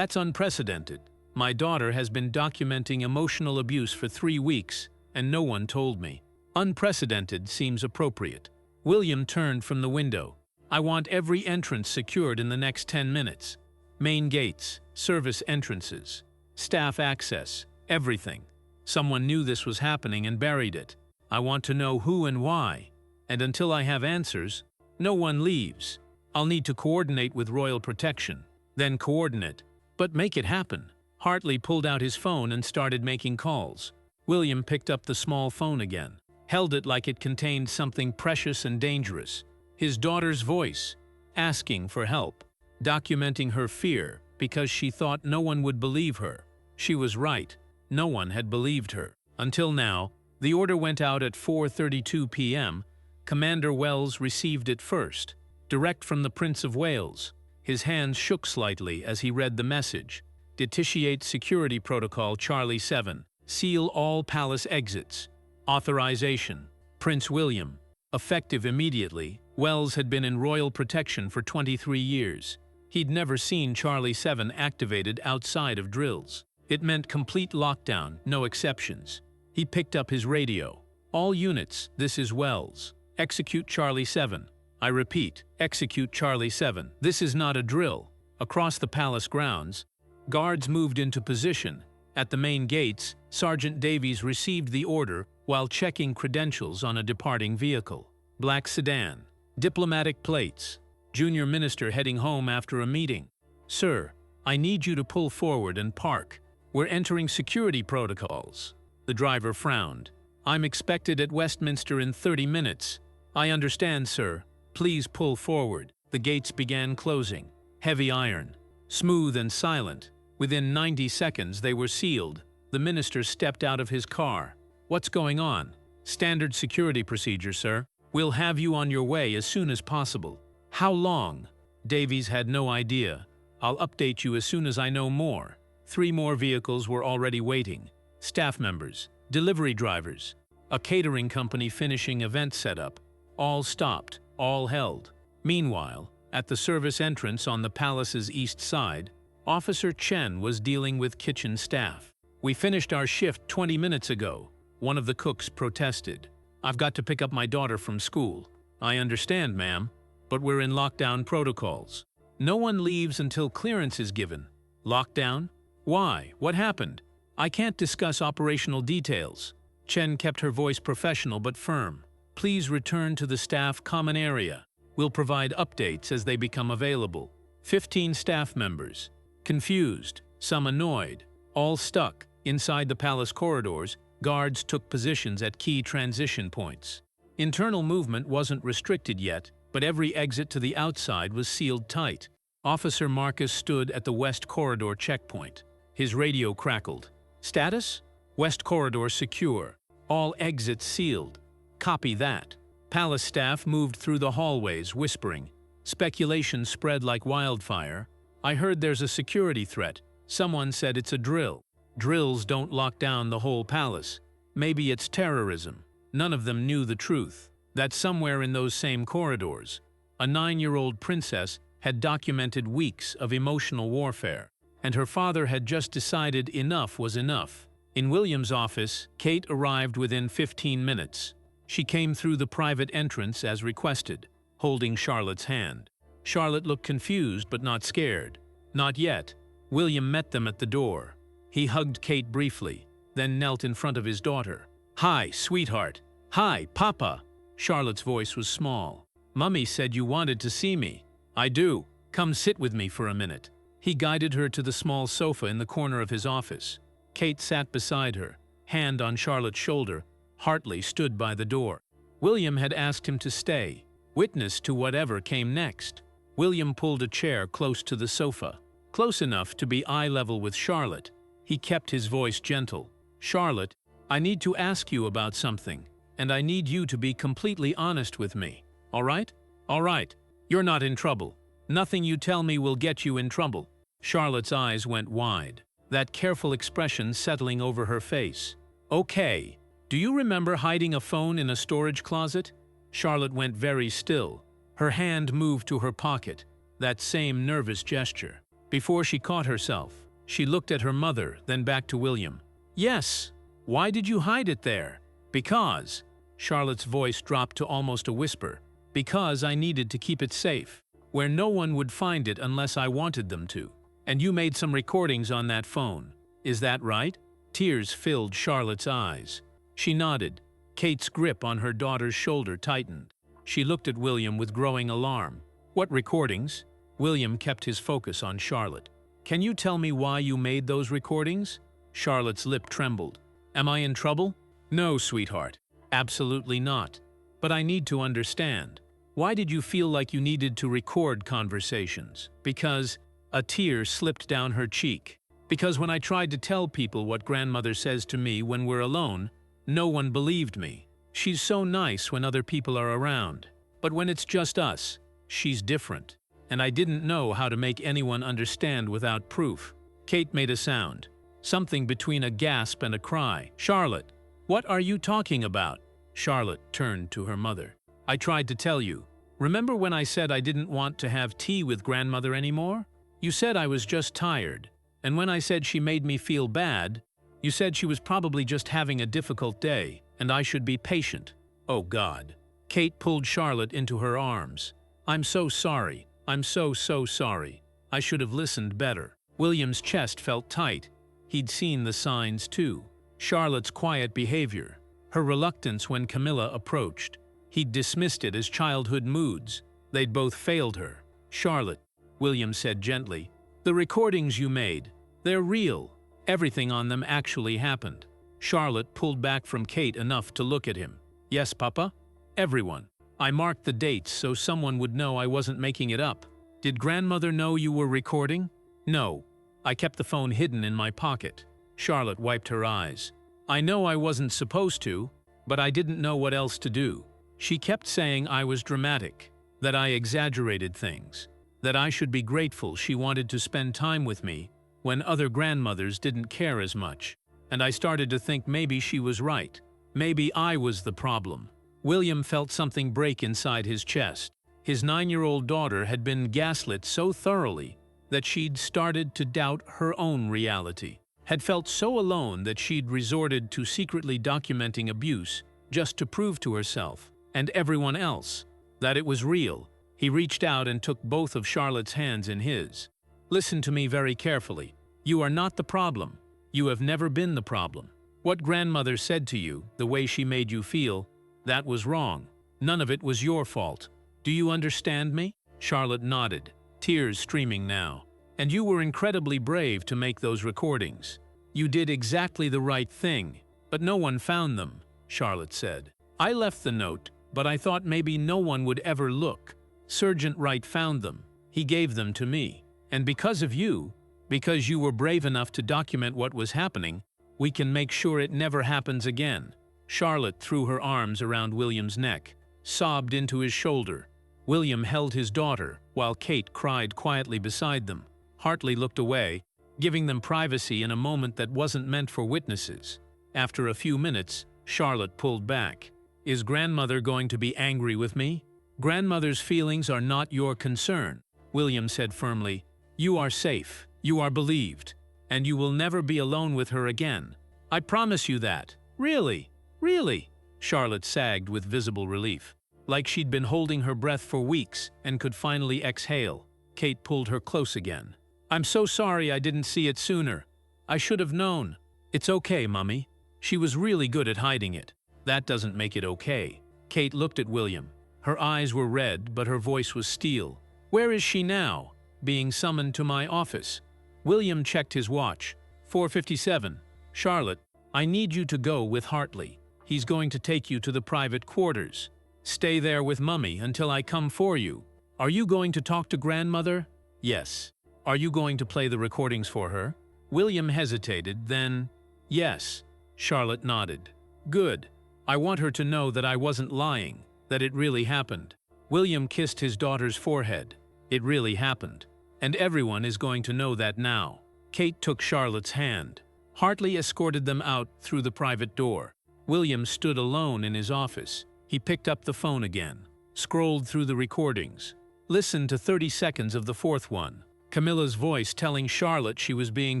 unprecedented. My daughter has been documenting emotional abuse for 3 weeks, and no one told me." "Unprecedented seems appropriate." William turned from the window. "I want every entrance secured in the next 10 minutes. Main gates, service entrances, staff access, everything. Someone knew this was happening and buried it. I want to know who and why. And until I have answers, no one leaves. I'll need to coordinate with royal protection. Then coordinate. But make it happen." Hartley pulled out his phone and started making calls. William picked up the small phone again, held it like it contained something precious and dangerous. His daughter's voice, asking for help, documenting her fear because she thought no one would believe her. She was right. No one had believed her. Until now, the order went out at 4:32 p.m. Commander Wells received it first, direct from the Prince of Wales. His hands shook slightly as he read the message. "Detitiate Security Protocol Charlie 7. Seal all palace exits. Authorization. Prince William. Effective immediately." Wells had been in royal protection for 23 years. He'd never seen Charlie 7 activated outside of drills. It meant complete lockdown, no exceptions. He picked up his radio. "All units, this is Wells. Execute Charlie 7. I repeat, execute Charlie 7. This is not a drill." Across the palace grounds, guards moved into position. At the main gates, Sergeant Davies received the order while checking credentials on a departing vehicle. Black sedan. Diplomatic plates. Junior minister heading home after a meeting. "Sir, I need you to pull forward and park. We're entering security protocols." The driver frowned. "I'm expected at Westminster in 30 minutes. "I understand, sir. Please pull forward." The gates began closing. Heavy iron. Smooth and silent. Within 90 seconds they were sealed. The minister stepped out of his car. "What's going on?" "Standard security procedure, sir. We'll have you on your way as soon as possible." "How long?" Davies had no idea. "I'll update you as soon as I know more." 3 more vehicles were already waiting. Staff members, delivery drivers, a catering company finishing event setup. All stopped, all held. Meanwhile, at the service entrance on the palace's east side, Officer Chen was dealing with kitchen staff. "We finished our shift 20 minutes ago," one of the cooks protested. "I've got to pick up my daughter from school." "I understand, ma'am, but we're in lockdown protocols. No one leaves until clearance is given." "Lockdown? Why? What happened?" "I can't discuss operational details." Chen kept her voice professional but firm. "Please return to the staff common area. We'll provide updates as they become available." 15 staff members. Confused, some annoyed, all stuck. Inside the palace corridors, guards took positions at key transition points. Internal movement wasn't restricted yet, but every exit to the outside was sealed tight. Officer Marcus stood at the West Corridor checkpoint. His radio crackled. Status? West Corridor secure. All exits sealed. Copy that. Palace staff moved through the hallways, whispering. Speculation spread like wildfire. I heard there's a security threat. Someone said it's a drill. Drills don't lock down the whole palace. Maybe it's terrorism. None of them knew the truth. That somewhere in those same corridors, a 9-year-old princess had documented weeks of emotional warfare, and her father had just decided enough was enough. In William's office, Kate arrived within 15 minutes. She came through the private entrance as requested, holding Charlotte's hand. Charlotte looked confused but not scared. Not yet. William met them at the door. He hugged Kate briefly, then knelt in front of his daughter. "Hi, sweetheart. Hi, Papa." Charlotte's voice was small. "Mummy said you wanted to see me." "I do. Come sit with me for a minute." He guided her to the small sofa in the corner of his office. Kate sat beside her, hand on Charlotte's shoulder. Hartley stood by the door. William had asked him to stay, witness to whatever came next. William pulled a chair close to the sofa, close enough to be eye level with Charlotte. He kept his voice gentle. "Charlotte, I need to ask you about something, and I need you to be completely honest with me. All right? All right. You're not in trouble. Nothing you tell me will get you in trouble." Charlotte's eyes went wide, that careful expression settling over her face. "Okay. Do you remember hiding a phone in a storage closet?" Charlotte went very still. Her hand moved to her pocket, that same nervous gesture. Before she caught herself, she looked at her mother, then back to William. "Yes. Why did you hide it there?" "Because." Charlotte's voice dropped to almost a whisper. "Because I needed to keep it safe, where no one would find it unless I wanted them to. And you made some recordings on that phone. Is that right?" Tears filled Charlotte's eyes. She nodded. Kate's grip on her daughter's shoulder tightened. She looked at William with growing alarm. "What recordings?" William kept his focus on Charlotte. "Can you tell me why you made those recordings?" Charlotte's lip trembled. "Am I in trouble?" "No, sweetheart. Absolutely not. But I need to understand. Why did you feel like you needed to record conversations?" "Because..." A tear slipped down her cheek. "Because when I tried to tell people what grandmother says to me when we're alone, no one believed me. She's so nice when other people are around. But when it's just us, she's different. And I didn't know how to make anyone understand without proof." Kate made a sound, something between a gasp and a cry. "Charlotte, what are you talking about?" Charlotte turned to her mother. "I tried to tell you. Remember when I said I didn't want to have tea with grandmother anymore? You said I was just tired. And when I said she made me feel bad, you said she was probably just having a difficult day, and I should be patient. Oh God." Kate pulled Charlotte into her arms. "I'm so sorry. I'm so sorry. I should have listened better." William's chest felt tight. He'd seen the signs too. Charlotte's quiet behavior, her reluctance when Camilla approached. He'd dismissed it as childhood moods. They'd both failed her. "Charlotte," William said gently, "the recordings you made, they're real. Everything on them actually happened." Charlotte pulled back from Kate enough to look at him. "Yes, Papa? Everyone. I marked the dates so someone would know I wasn't making it up." "Did grandmother know you were recording?" "No. I kept the phone hidden in my pocket." Charlotte wiped her eyes. "I know I wasn't supposed to, but I didn't know what else to do. She kept saying I was dramatic, that I exaggerated things, that I should be grateful she wanted to spend time with me when other grandmothers didn't care as much. And I started to think maybe she was right. Maybe I was the problem." William felt something break inside his chest. His 9-year-old daughter had been gaslit so thoroughly that she'd started to doubt her own reality, had felt so alone that she'd resorted to secretly documenting abuse just to prove to herself and everyone else that it was real. He reached out and took both of Charlotte's hands in his. "Listen to me very carefully. You are not the problem. You have never been the problem. What grandmother said to you, the way she made you feel, that was wrong. None of it was your fault. Do you understand me?" Charlotte nodded, tears streaming now. And you were incredibly brave to make those recordings. You did exactly the right thing, but no one found them, Charlotte said. I left the note, but I thought maybe no one would ever look. Sergeant Wright found them. He gave them to me. And because of you, because you were brave enough to document what was happening, we can make sure it never happens again. Charlotte threw her arms around William's neck, sobbed into his shoulder. William held his daughter, while Kate cried quietly beside them. Hartley looked away, giving them privacy in a moment that wasn't meant for witnesses. After a few minutes, Charlotte pulled back. Is grandmother going to be angry with me? Grandmother's feelings are not your concern, William said firmly. You are safe, you are believed, and you will never be alone with her again. I promise you that. Really? Really? Charlotte sagged with visible relief, like she'd been holding her breath for weeks and could finally exhale. Kate pulled her close again. I'm so sorry I didn't see it sooner. I should have known. It's okay, Mummy. She was really good at hiding it. That doesn't make it okay. Kate looked at William. Her eyes were red, but her voice was steel. Where is she now? Being summoned to my office. William checked his watch. 4:57. Charlotte, I need you to go with Hartley. He's going to take you to the private quarters. Stay there with Mummy until I come for you. Are you going to talk to grandmother? Yes. Are you going to play the recordings for her? William hesitated, then, yes. Charlotte nodded. Good. I want her to know that I wasn't lying, that it really happened. William kissed his daughter's forehead. It really happened. And everyone is going to know that now. Kate took Charlotte's hand. Hartley escorted them out through the private door. William stood alone in his office. He picked up the phone again, scrolled through the recordings, listened to 30 seconds of the fourth one. Camilla's voice telling Charlotte she was being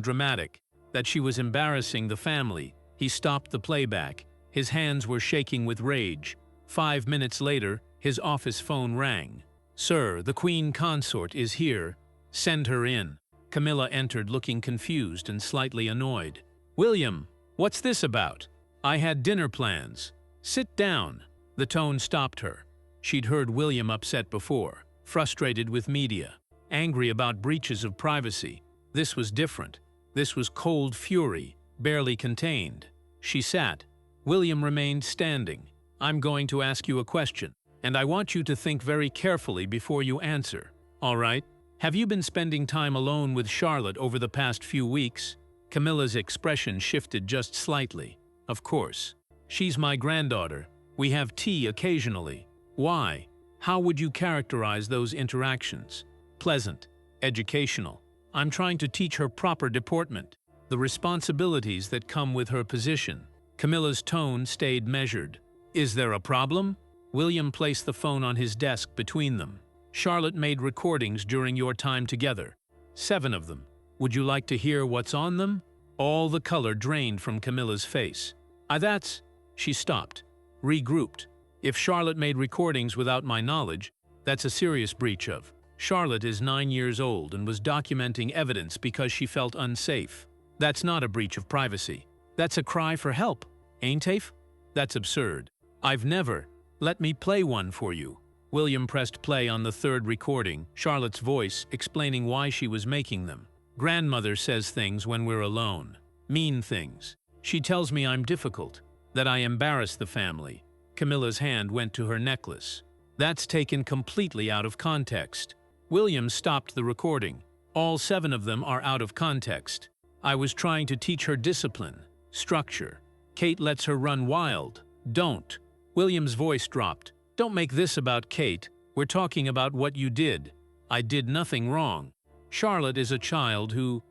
dramatic, that she was embarrassing the family. He stopped the playback. His hands were shaking with rage. 5 minutes later, his office phone rang. Sir, the Queen Consort is here. Send her in. Camilla entered looking confused and slightly annoyed. William, what's this about? I had dinner plans. Sit down. The tone stopped her. She'd heard William upset before, frustrated with media, angry about breaches of privacy. This was different. This was cold fury, barely contained. She sat. William remained standing. I'm going to ask you a question, and I want you to think very carefully before you answer. All right? Have you been spending time alone with Charlotte over the past few weeks? Camilla's expression shifted just slightly. Of course. She's my granddaughter. We have tea occasionally. Why? How would you characterize those interactions? Pleasant. Educational. I'm trying to teach her proper deportment, the responsibilities that come with her position. Camilla's tone stayed measured. Is there a problem? William placed the phone on his desk between them. Charlotte made recordings during your time together. 7 of them. Would you like to hear what's on them? All the color drained from Camilla's face. That's... She stopped, regrouped. If Charlotte made recordings without my knowledge, that's a serious breach of. Charlotte is 9 years old and was documenting evidence because she felt unsafe. That's not a breach of privacy. That's a cry for help, ain't it? That's absurd. I've never. Let me play one for you. William pressed play on the third recording, Charlotte's voice explaining why she was making them. Grandmother says things when we're alone. Mean things. She tells me I'm difficult, that I embarrass the family. Camilla's hand went to her necklace. That's taken completely out of context. William stopped the recording. All 7 of them are out of context. I was trying to teach her discipline, structure. Kate lets her run wild. Don't. William's voice dropped. Don't make this about Kate. We're talking about what you did. I did nothing wrong. Charlotte is a child who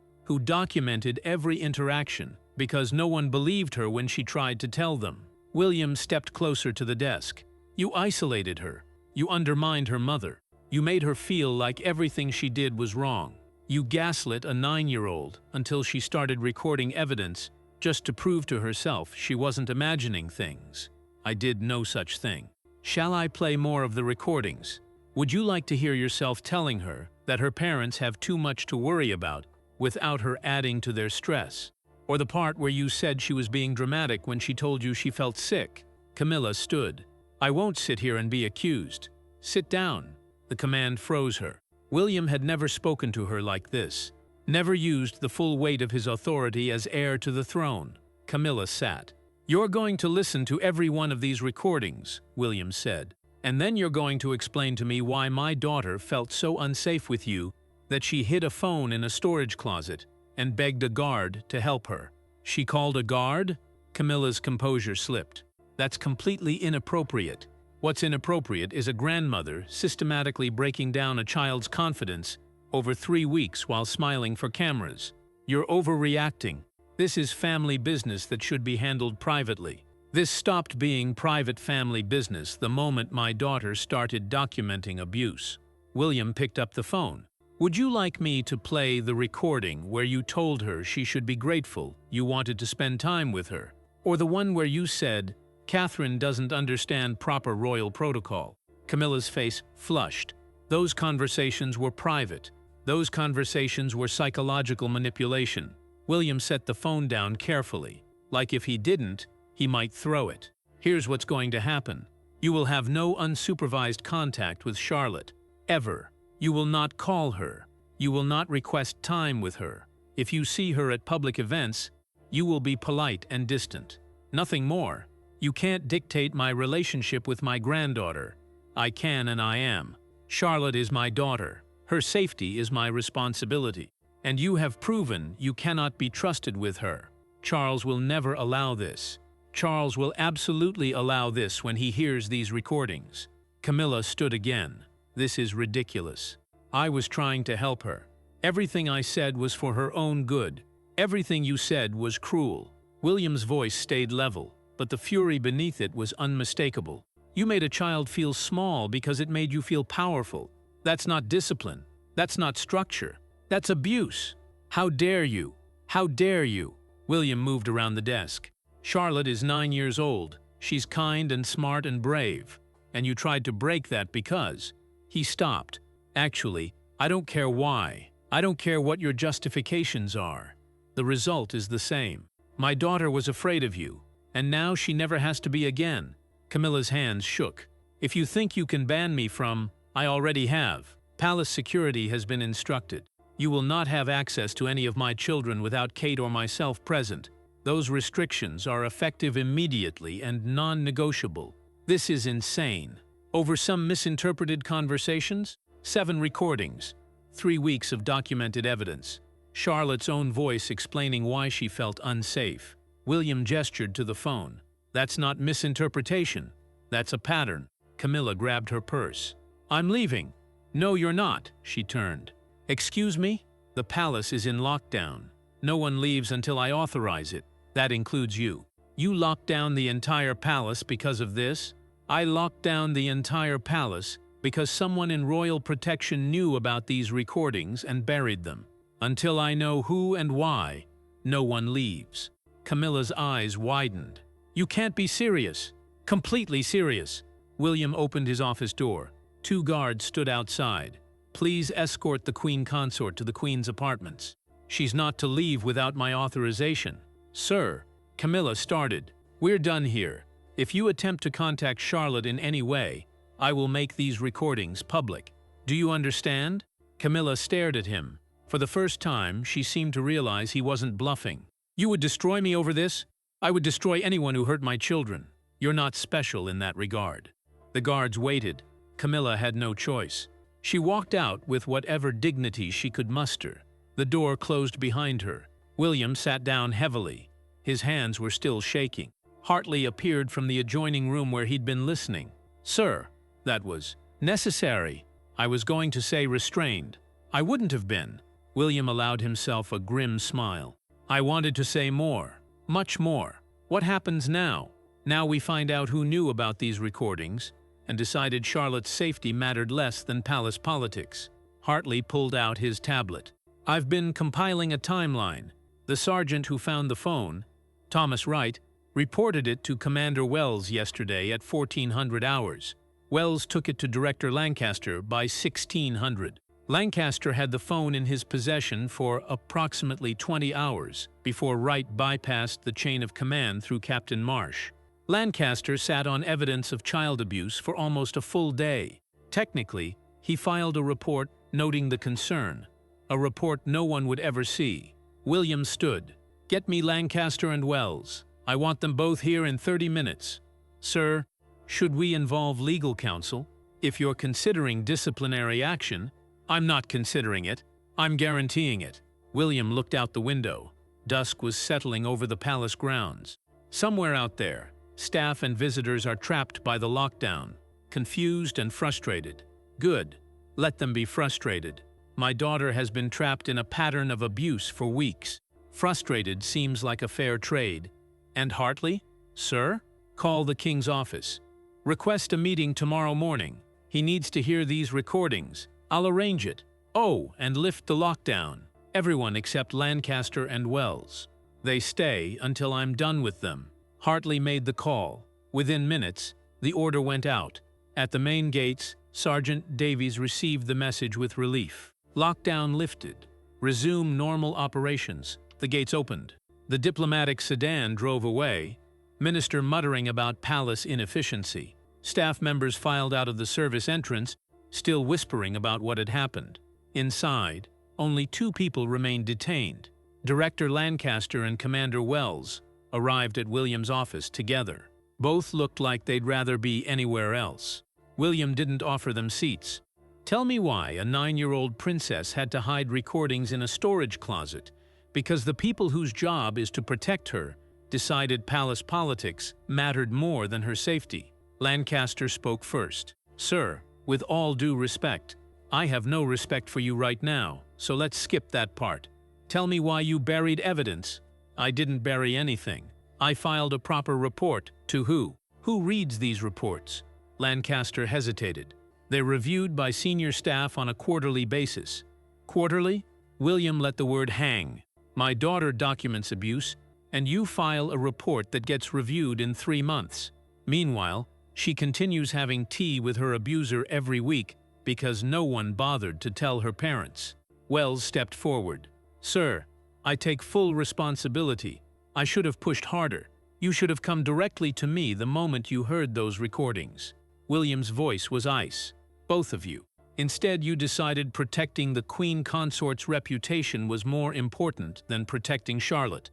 documented every interaction because no one believed her when she tried to tell them. William stepped closer to the desk. You isolated her. You undermined her mother. You made her feel like everything she did was wrong. You gaslit a 9-year-old until she started recording evidence just to prove to herself she wasn't imagining things. I did no such thing. Shall I play more of the recordings? Would you like to hear yourself telling her that her parents have too much to worry about without her adding to their stress? Or the part where you said she was being dramatic when she told you she felt sick? Camilla stood. I won't sit here and be accused. Sit down. The command froze her. William had never spoken to her like this. never used the full weight of his authority as heir to the throne. Camilla sat. "You're going to listen to every one of these recordings," William said, "and then you're going to explain to me why my daughter felt so unsafe with you that she hid a phone in a storage closet and begged a guard to help her." "She called a guard?" Camilla's composure slipped. "That's completely inappropriate. What's inappropriate is a grandmother systematically breaking down a child's confidence over 3 weeks while smiling for cameras. You're overreacting. This is family business that should be handled privately." This stopped being private family business the moment my daughter started documenting abuse. William picked up the phone. "Would you like me to play the recording where you told her she should be grateful you wanted to spend time with her? Or the one where you said, 'Catherine doesn't understand proper royal protocol'?" Camilla's face flushed. Those conversations were private. Those conversations were psychological manipulation. William set the phone down carefully. Like if he didn't, he might throw it. "Here's what's going to happen. You will have no unsupervised contact with Charlotte. Ever. You will not call her. You will not request time with her. If you see her at public events, you will be polite and distant. Nothing more. You can't dictate my relationship with my granddaughter. I can and I am. Charlotte is my daughter. Her safety is my responsibility. And you have proven you cannot be trusted with her. Charles will never allow this. Charles will absolutely allow this when he hears these recordings." Camilla stood again. "This is ridiculous. I was trying to help her. Everything I said was for her own good. Everything you said was cruel." William's voice stayed level, but the fury beneath it was unmistakable. "You made a child feel small because it made you feel powerful. That's not discipline. That's not structure. That's abuse. How dare you? How dare you?" William moved around the desk. "Charlotte is 9 years old. She's kind and smart and brave. And you tried to break that because..." He stopped. "Actually, I don't care why. I don't care what your justifications are. The result is the same. My daughter was afraid of you, and now she never has to be again." Camilla's hands shook. "If you think you can ban me from... I already have. Palace security has been instructed. You will not have access to any of my children without Kate or myself present. Those restrictions are effective immediately and non-negotiable. This is insane. Over some misinterpreted conversations? 7 recordings. 3 weeks of documented evidence. Charlotte's own voice explaining why she felt unsafe." William gestured to the phone. "That's not misinterpretation. That's a pattern." Camilla grabbed her purse. "I'm leaving." "No, you're not," she turned. "Excuse me? The palace is in lockdown. No one leaves until I authorize it. That includes you. You locked down the entire palace because of this? I locked down the entire palace because someone in royal protection knew about these recordings and buried them. Until I know who and why, no one leaves." Camilla's eyes widened. "You can't be serious. Completely serious." William opened his office door. 2 guards stood outside. "Please escort the Queen Consort to the Queen's apartments. She's not to leave without my authorization." "Sir," Camilla started, "we're done here. If you attempt to contact Charlotte in any way, I will make these recordings public. Do you understand?" Camilla stared at him. For the first time, she seemed to realize he wasn't bluffing. "You would destroy me over this? I would destroy anyone who hurt my children. You're not special in that regard." The guards waited. Camilla had no choice. She walked out with whatever dignity she could muster. The door closed behind her. William sat down heavily. His hands were still shaking. Hartley appeared from the adjoining room where he'd been listening. "Sir, that was necessary. I was going to say restrained. I wouldn't have been." William allowed himself a grim smile. "I wanted to say more. Much more. What happens now? Now we find out who knew about these recordings and decided Charlotte's safety mattered less than palace politics." Hartley pulled out his tablet. "I've been compiling a timeline. The sergeant who found the phone, Thomas Wright, reported it to Commander Wells yesterday at 1400 hours. Wells took it to Director Lancaster by 1600. Lancaster had the phone in his possession for approximately 20 hours before Wright bypassed the chain of command through Captain Marsh. Lancaster sat on evidence of child abuse for almost a full day. Technically, he filed a report noting the concern. a report no one would ever see. William stood. "Get me Lancaster and Wells. I want them both here in 30 minutes. Sir, should we involve legal counsel? If you're considering disciplinary action, I'm not considering it. I'm guaranteeing it." William looked out the window. Dusk was settling over the palace grounds. Somewhere out there, staff and visitors are trapped by the lockdown, confused and frustrated. Good. Let them be frustrated. My daughter has been trapped in a pattern of abuse for weeks. Frustrated seems like a fair trade. And Hartley? Sir? Call the King's office. Request a meeting tomorrow morning. He needs to hear these recordings. I'll arrange it. Oh, and lift the lockdown. Everyone except Lancaster and Wells. They stay until I'm done with them. Hartley made the call. Within minutes, the order went out. At the main gates, Sergeant Davies received the message with relief. Lockdown lifted. Resume normal operations. The gates opened. The diplomatic sedan drove away, Minister muttering about palace inefficiency. Staff members filed out of the service entrance, still whispering about what had happened. Inside, only 2 people remained detained. Director Lancaster and Commander Wells arrived at William's office together. Both looked like they'd rather be anywhere else. William didn't offer them seats. "Tell me why a 9-year-old princess had to hide recordings in a storage closet, because the people whose job is to protect her decided palace politics mattered more than her safety." Lancaster spoke first. "Sir, with all due respect, I have no respect for you right now, so let's skip that part. Tell me why you buried evidence." "I didn't bury anything. I filed a proper report." "To who? Who reads these reports?" Lancaster hesitated. "They're reviewed by senior staff on a quarterly basis." "Quarterly?" William let the word hang. "My daughter documents abuse, and you file a report that gets reviewed in 3 months. Meanwhile, she continues having tea with her abuser every week because no one bothered to tell her parents." Wells stepped forward. "Sir, I take full responsibility. I should have pushed harder. You should have come directly to me the moment you heard those recordings." William's voice was ice. "Both of you. Instead, you decided protecting the Queen Consort's reputation was more important than protecting Charlotte."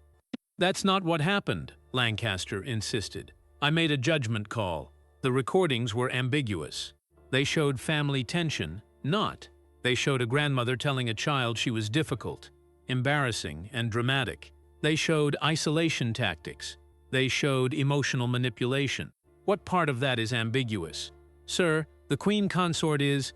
"That's not what happened," Lancaster insisted. "I made a judgment call. The recordings were ambiguous. They showed family tension, not. They showed a grandmother telling a child she was difficult, embarrassing, and dramatic. They showed isolation tactics. They showed emotional manipulation. What part of that is ambiguous?" "Sir, the Queen Consort is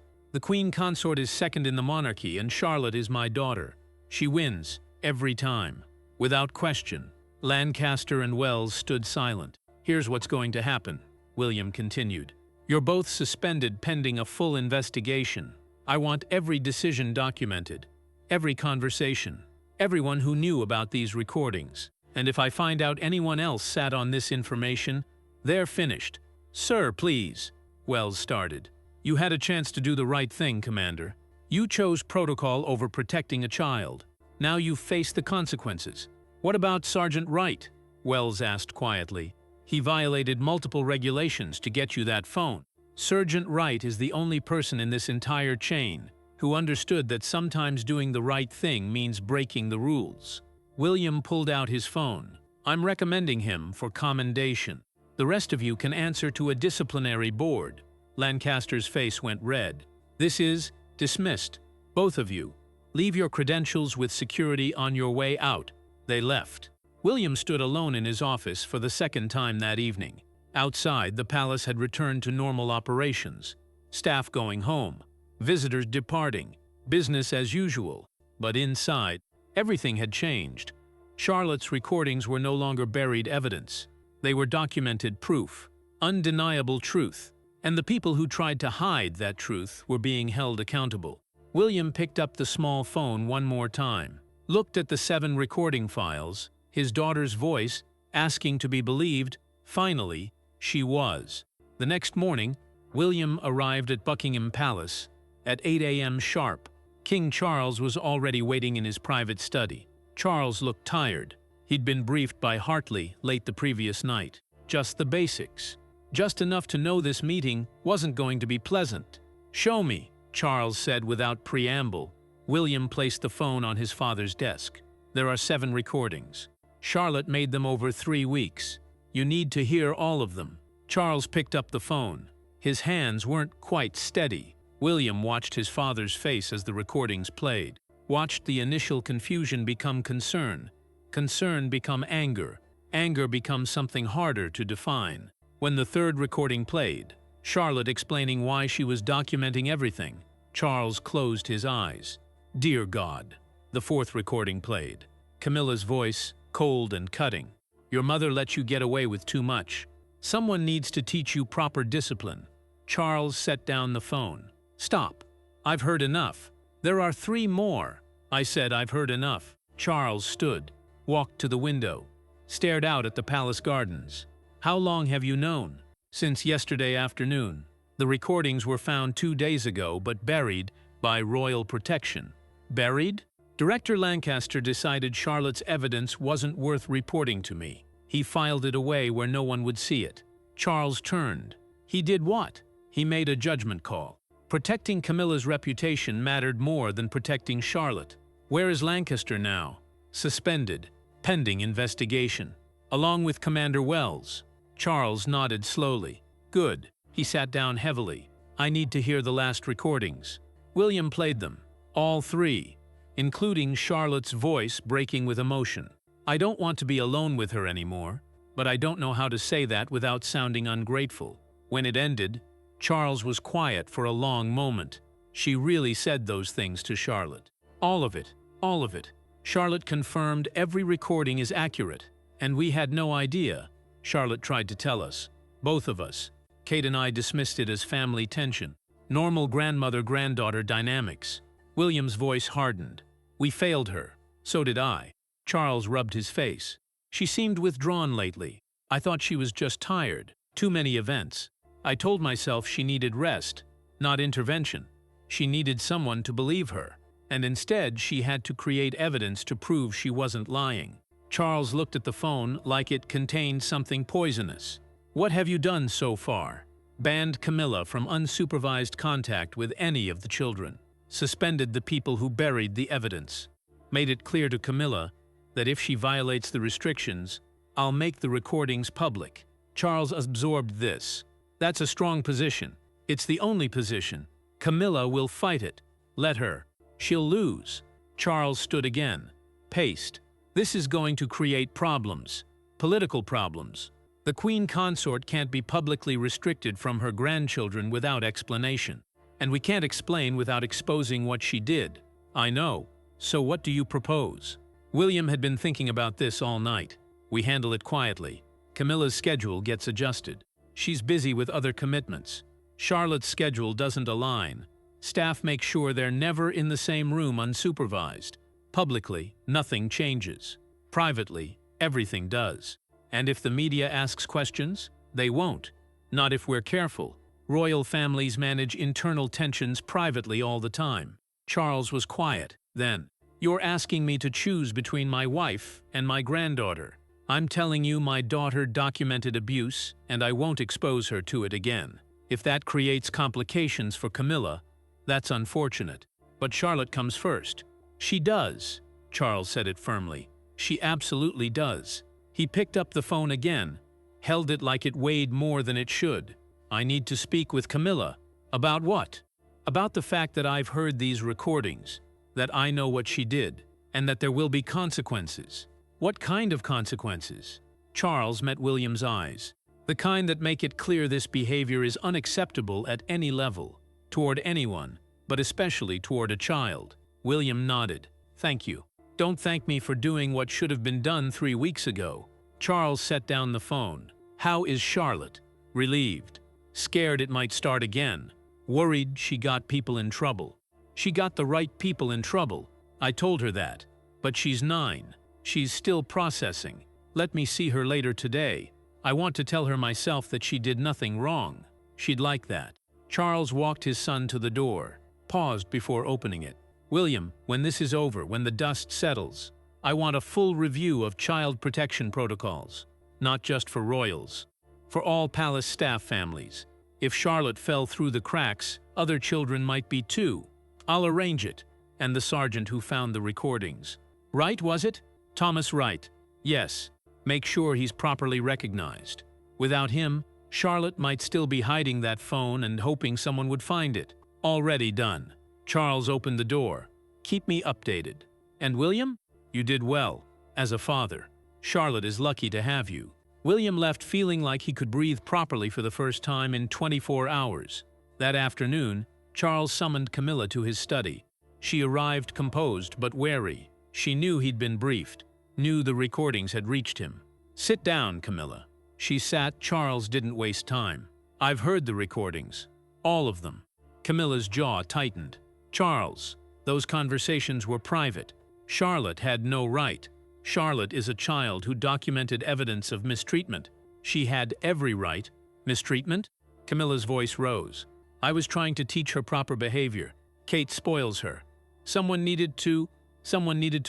second in the monarchy, and Charlotte is my daughter. She wins, every time. Without question." Lancaster and Wells stood silent. "Here's what's going to happen," William continued. "You're both suspended pending a full investigation. I want every decision documented, every conversation, everyone who knew about these recordings. And if I find out anyone else sat on this information, they're finished." "Sir, please," Wells started. "You had a chance to do the right thing, Commander. You chose protocol over protecting a child. Now you face the consequences." "What about Sergeant Wright?" Wells asked quietly. "He violated multiple regulations to get you that phone." "Sergeant Wright is the only person in this entire chain who understood that sometimes doing the right thing means breaking the rules." William pulled out his phone. "I'm recommending him for commendation. The rest of you can answer to a disciplinary board." Lancaster's face went red. "This is dismissed. Both of you. Leave your credentials with security on your way out." They left. William stood alone in his office for the second time that evening. Outside, the palace had returned to normal operations. Staff going home, visitors departing, business as usual. But inside, everything had changed. Charlotte's recordings were no longer buried evidence. They were documented proof, undeniable truth. And the people who tried to hide that truth were being held accountable. William picked up the small phone one more time, looked at the 7 recording files, his daughter's voice, asking to be believed. Finally, she was. The next morning, William arrived at Buckingham Palace at 8 a.m. sharp. King Charles was already waiting in his private study. Charles looked tired. He'd been briefed by Hartley late the previous night. Just the basics. Just enough to know this meeting wasn't going to be pleasant. "Show me," Charles said without preamble. William placed the phone on his father's desk. There are 7 recordings. Charlotte made them over 3 weeks. You need to hear all of them. Charles picked up the phone. His hands weren't quite steady. William watched his father's face as the recordings played, watched the initial confusion become concern, concern become anger, anger become something harder to define. When the 3rd recording played, Charlotte explaining why she was documenting everything, Charles closed his eyes. Dear God. The 4th recording played. Camilla's voice, cold and cutting. Your mother let you get away with too much. Someone needs to teach you proper discipline. Charles set down the phone. Stop. I've heard enough. There are 3 more. I said I've heard enough. Charles stood, walked to the window, stared out at the palace gardens. How long have you known? Since yesterday afternoon. The recordings were found 2 days ago but buried by royal protection. Buried? Director Lancaster decided Charlotte's evidence wasn't worth reporting to me. He filed it away where no one would see it. Charles turned. He did what? He made a judgment call. Protecting Camilla's reputation mattered more than protecting Charlotte. Where is Lancaster now? Suspended, pending investigation. Along with Commander Wells. Charles nodded slowly. Good. He sat down heavily. I need to hear the last recordings. William played them. All 3. Including Charlotte's voice breaking with emotion. I don't want to be alone with her anymore, but I don't know how to say that without sounding ungrateful. When it ended, Charles was quiet for a long moment. She really said those things to Charlotte. All of it, all of it. Charlotte confirmed every recording is accurate, and we had no idea. Charlotte tried to tell us. Both of us. Kate and I dismissed it as family tension. Normal grandmother-granddaughter dynamics. William's voice hardened. We failed her. So did I. Charles rubbed his face. She seemed withdrawn lately. I thought she was just tired. Too many events. I told myself she needed rest, not intervention. She needed someone to believe her. And instead, she had to create evidence to prove she wasn't lying. Charles looked at the phone like it contained something poisonous. What have you done so far? Banned Camilla from unsupervised contact with any of the children. Suspended the people who buried the evidence. Made it clear to Camilla that if she violates the restrictions, I'll make the recordings public. Charles absorbed this. That's a strong position. It's the only position. Camilla will fight it. Let her. She'll lose. Charles stood again. Paced. This is going to create problems. Political problems. The Queen Consort can't be publicly restricted from her grandchildren without explanation. And we can't explain without exposing what she did. I know. So what do you propose? William had been thinking about this all night. We handle it quietly. Camilla's schedule gets adjusted. She's busy with other commitments. Charlotte's schedule doesn't align. Staff make sure they're never in the same room unsupervised. Publicly, nothing changes. Privately, everything does. And if the media asks questions, they won't. Not if we're careful. Royal families manage internal tensions privately all the time. Charles was quiet. Then, you're asking me to choose between my wife and my granddaughter. I'm telling you my daughter documented abuse, and I won't expose her to it again. If that creates complications for Camilla, that's unfortunate. But Charlotte comes first. She does. Charles said it firmly. She absolutely does. He picked up the phone again, held it like it weighed more than it should. I need to speak with Camilla. About what? About the fact that I've heard these recordings, that I know what she did, and that there will be consequences. What kind of consequences? Charles met William's eyes. The kind that make it clear this behavior is unacceptable at any level, toward anyone, but especially toward a child. William nodded. Thank you. Don't thank me for doing what should have been done 3 weeks ago. Charles set down the phone. How is Charlotte? Relieved. Scared it might start again. Worried she got people in trouble. She got the right people in trouble. I told her that. But she's 9. She's still processing. Let me see her later today. I want to tell her myself that she did nothing wrong. She'd like that. Charles walked his son to the door, paused before opening it. William, when this is over, when the dust settles, I want a full review of child protection protocols. Not just for royals. For all palace staff families. If Charlotte fell through the cracks, other children might be too. I'll arrange it. and the sergeant who found the recordings. Wright, was it? Thomas Wright. Yes. Make sure he's properly recognized. Without him, Charlotte might still be hiding that phone and hoping someone would find it. Already done. Charles opened the door. Keep me updated. And William? You did well. As a father, Charlotte is lucky to have you. William left feeling like he could breathe properly for the first time in 24 hours. That afternoon, Charles summoned Camilla to his study. She arrived composed but wary. She knew he'd been briefed, knew the recordings had reached him. Sit down, Camilla. She sat. Charles didn't waste time. I've heard the recordings. All of them. Camilla's jaw tightened. Charles, those conversations were private. Charlotte had no right. Charlotte is a child who documented evidence of mistreatment. She had every right. Mistreatment? Camilla's voice rose. I was trying to teach her proper behavior. Kate spoils her. Someone needed to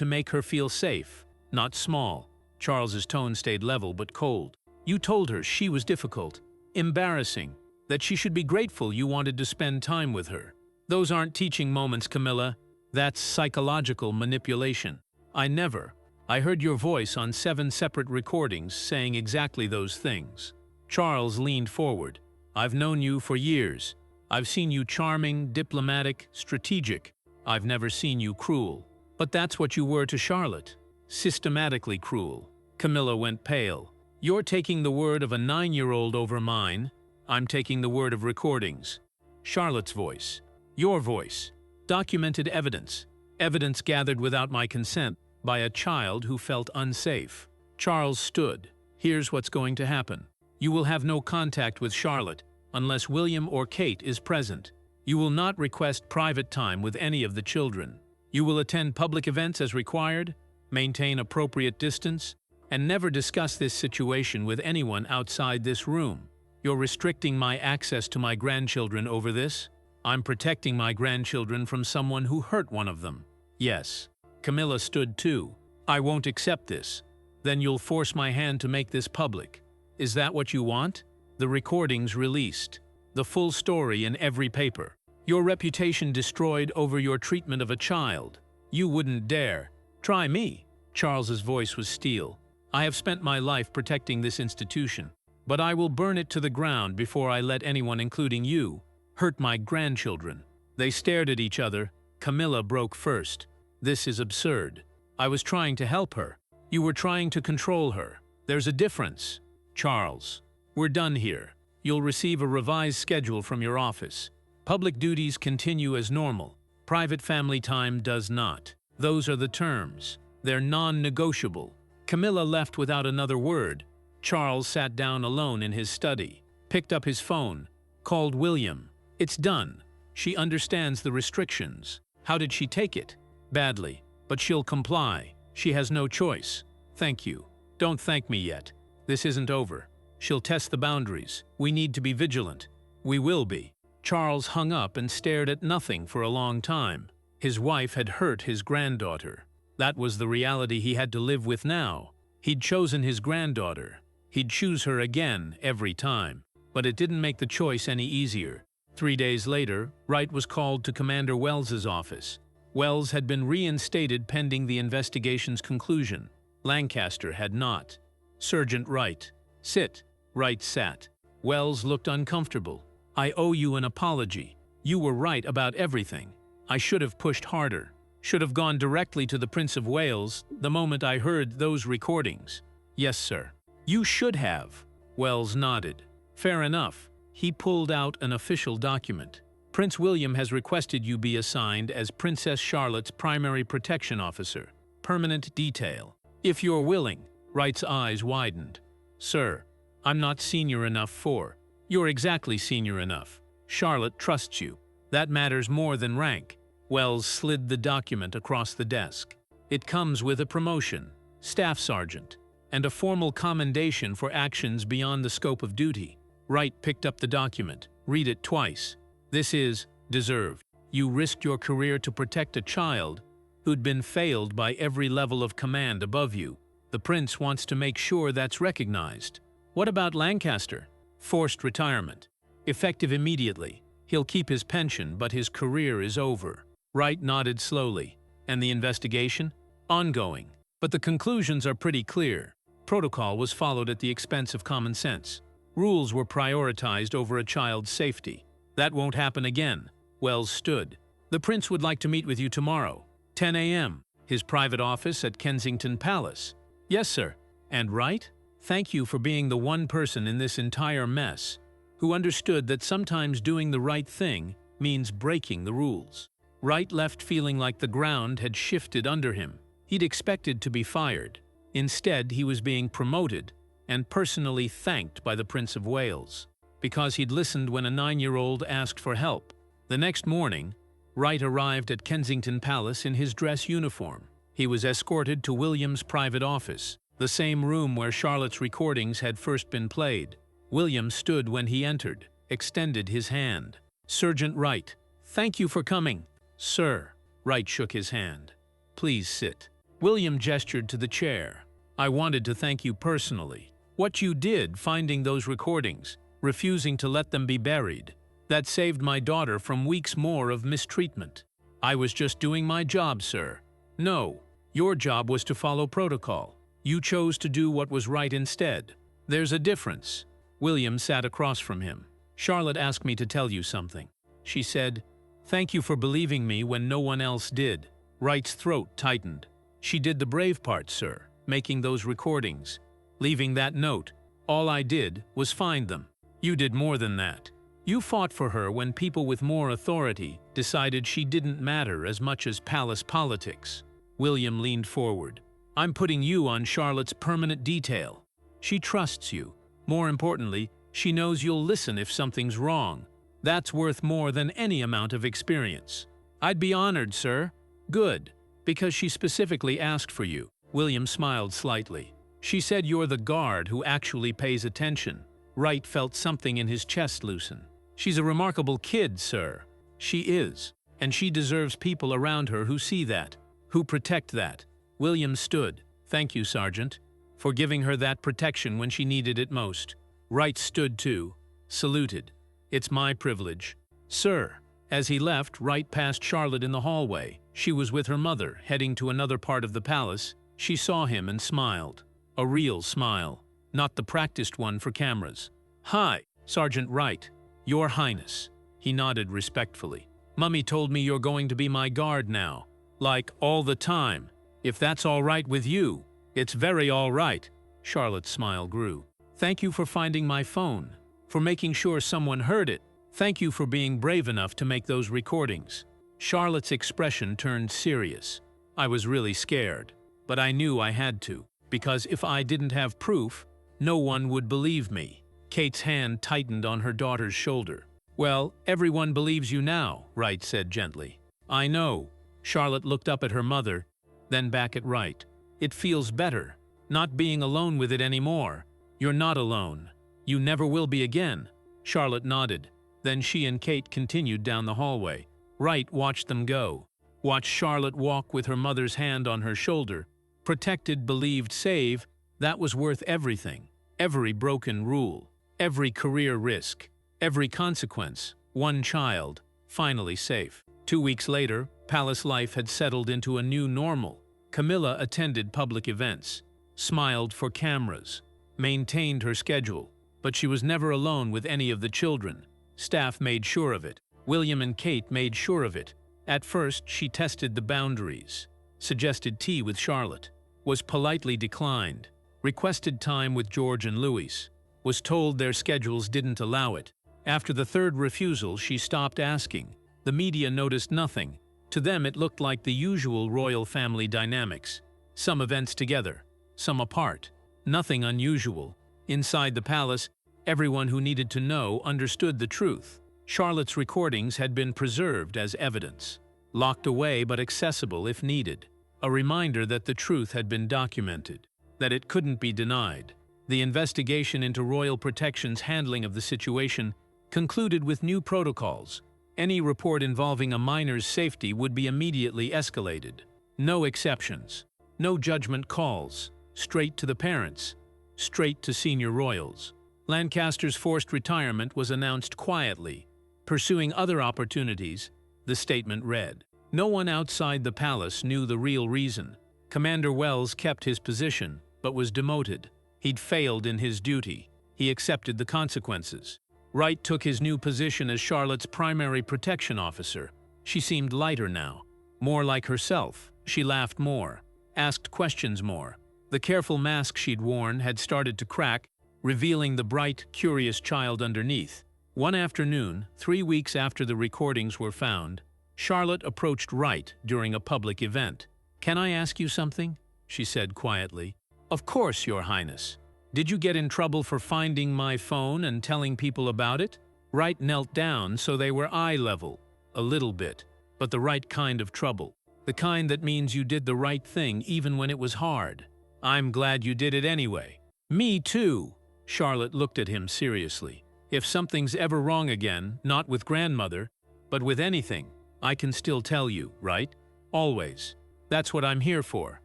make her feel safe, not small. Charles's tone stayed level but cold. You told her she was difficult, embarrassing, that she should be grateful you wanted to spend time with her. Those aren't teaching moments, Camilla. That's psychological manipulation. I heard your voice on 7 separate recordings saying exactly those things. Charles leaned forward. I've known you for years. I've seen you charming, diplomatic, strategic. I've never seen you cruel. But that's what you were to Charlotte. Systematically cruel. Camilla went pale. You're taking the word of a 9-year-old over mine. I'm taking the word of recordings. Charlotte's voice. Your voice. Documented evidence. Evidence gathered without my consent by a child who felt unsafe. Charles stood. Here's what's going to happen. You will have no contact with Charlotte unless William or Kate is present. You will not request private time with any of the children. You will attend public events as required, maintain appropriate distance, and never discuss this situation with anyone outside this room. You're restricting my access to my grandchildren over this? I'm protecting my grandchildren from someone who hurt one of them. Yes. Camilla stood too. I won't accept this. Then you'll force my hand to make this public. Is that what you want? The recordings released. The full story in every paper. Your reputation destroyed over your treatment of a child. You wouldn't dare. Try me. Charles's voice was steel. I have spent my life protecting this institution, but I will burn it to the ground before I let anyone, including you, hurt my grandchildren. They stared at each other. Camilla broke first. This is absurd. I was trying to help her. You were trying to control her. There's a difference. Charles, we're done here. You'll receive a revised schedule from your office. Public duties continue as normal. Private family time does not. Those are the terms. They're non-negotiable. Camilla left without another word. Charles sat down alone in his study, picked up his phone, called William. It's done. She understands the restrictions. How did she take it? Badly, but she'll comply. She has no choice. Thank you. Don't thank me yet. This isn't over. She'll test the boundaries. We need to be vigilant. We will be. Charles hung up and stared at nothing for a long time. His wife had hurt his granddaughter. That was the reality he had to live with now. He'd chosen his granddaughter. He'd choose her again every time. But it didn't make the choice any easier. 3 days later, Wright was called to Commander Wells's office. Wells had been reinstated pending the investigation's conclusion. Lancaster had not. Sergeant Wright. Sit. Wright sat. Wells looked uncomfortable. I owe you an apology. You were right about everything. I should have pushed harder. Should have gone directly to the Prince of Wales the moment I heard those recordings. Yes, sir. You should have. Wells nodded. Fair enough. He pulled out an official document. Prince William has requested you be assigned as Princess Charlotte's primary protection officer. Permanent detail. If you're willing. Wright's eyes widened. Sir, I'm not senior enough for. You're exactly senior enough. Charlotte trusts you. That matters more than rank. Wells slid the document across the desk. It comes with a promotion, staff sergeant, and a formal commendation for actions beyond the scope of duty. Wright picked up the document. Read it twice. This is deserved. You risked your career to protect a child who'd been failed by every level of command above you. The prince wants to make sure that's recognized. What about Lancaster? Forced retirement. Effective immediately. He'll keep his pension, but his career is over. Wright nodded slowly. And the investigation? Ongoing. But the conclusions are pretty clear. Protocol was followed at the expense of common sense. Rules were prioritized over a child's safety. That won't happen again. Wells stood. The prince would like to meet with you tomorrow, 10 a.m. His private office at Kensington Palace. Yes, sir. And Wright? Thank you for being the one person in this entire mess who understood that sometimes doing the right thing means breaking the rules. Wright left feeling like the ground had shifted under him. He'd expected to be fired. Instead, he was being promoted and personally thanked by the Prince of Wales because he'd listened when a 9-year-old asked for help. The next morning, Wright arrived at Kensington Palace in his dress uniform. He was escorted to William's private office, the same room where Charlotte's recordings had first been played. William stood when he entered, extended his hand. Sergeant Wright, thank you for coming. Sir. Wright shook his hand. Please sit. William gestured to the chair. I wanted to thank you personally. What you did finding those recordings, refusing to let them be buried, that saved my daughter from weeks more of mistreatment. I was just doing my job, sir. No, your job was to follow protocol. You chose to do what was right instead. There's a difference. William sat across from him. Charlotte asked me to tell you something. She said, thank you for believing me when no one else did. Wright's throat tightened. She did the brave part, sir, making those recordings. Leaving that note, all I did was find them. You did more than that. You fought for her when people with more authority decided she didn't matter as much as palace politics. William leaned forward. I'm putting you on Charlotte's permanent detail. She trusts you. More importantly, she knows you'll listen if something's wrong. That's worth more than any amount of experience. I'd be honored, sir. Good, because she specifically asked for you. William smiled slightly. She said you're the guard who actually pays attention. Wright felt something in his chest loosen. She's a remarkable kid, sir. She is, and she deserves people around her who see that, who protect that. William stood. Thank you, Sergeant, for giving her that protection when she needed it most. Wright stood too, saluted. It's my privilege. Sir. As he left, Wright passed Charlotte in the hallway. She was with her mother, heading to another part of the palace. She saw him and smiled. A real smile, not the practiced one for cameras. Hi, Sergeant Wright. Your Highness. He nodded respectfully. Mummy told me you're going to be my guard now. Like, all the time. If that's all right with you, it's very all right. Charlotte's smile grew. Thank you for finding my phone, for making sure someone heard it. Thank you for being brave enough to make those recordings. Charlotte's expression turned serious. I was really scared, but I knew I had to, because if I didn't have proof, no one would believe me. Kate's hand tightened on her daughter's shoulder. Well, everyone believes you now, Wright said gently. I know. Charlotte looked up at her mother, then back at Wright. It feels better, not being alone with it anymore. You're not alone. You never will be again. Charlotte nodded. Then she and Kate continued down the hallway. Wright watched them go. Watched Charlotte walk with her mother's hand on her shoulder. Protected, believed, save. That was worth everything. Every broken rule. Every career risk, every consequence, one child, finally safe. 2 weeks later, palace life had settled into a new normal. Camilla attended public events, smiled for cameras, maintained her schedule, but she was never alone with any of the children. Staff made sure of it. William and Kate made sure of it. At first, she tested the boundaries, suggested tea with Charlotte, was politely declined, requested time with George and Louis, was told their schedules didn't allow it. After the third refusal, she stopped asking. The media noticed nothing. To them, it looked like the usual royal family dynamics. Some events together, some apart. Nothing unusual. Inside the palace, everyone who needed to know understood the truth. Charlotte's recordings had been preserved as evidence, locked away but accessible if needed. A reminder that the truth had been documented, that it couldn't be denied. The investigation into royal protection's handling of the situation concluded with new protocols. Any report involving a minor's safety would be immediately escalated. No exceptions. No judgment calls. Straight to the parents. Straight to senior royals. Lancaster's forced retirement was announced quietly. Pursuing other opportunities, the statement read. No one outside the palace knew the real reason. Commander Wells kept his position, but was demoted. He'd failed in his duty. He accepted the consequences. Wright took his new position as Charlotte's primary protection officer. She seemed lighter now, more like herself. She laughed more, asked questions more. The careful mask she'd worn had started to crack, revealing the bright, curious child underneath. One afternoon, 3 weeks after the recordings were found, Charlotte approached Wright during a public event. "Can I ask you something?" she said quietly. "Of course, Your Highness. Did you get in trouble for finding my phone and telling people about it?" Wright knelt down so they were eye level. "A little bit, but the right kind of trouble. The kind that means you did the right thing even when it was hard. I'm glad you did it anyway." "Me too." Charlotte looked at him seriously. "If something's ever wrong again, not with grandmother, but with anything, I can still tell you, right? Always. That's what I'm here for."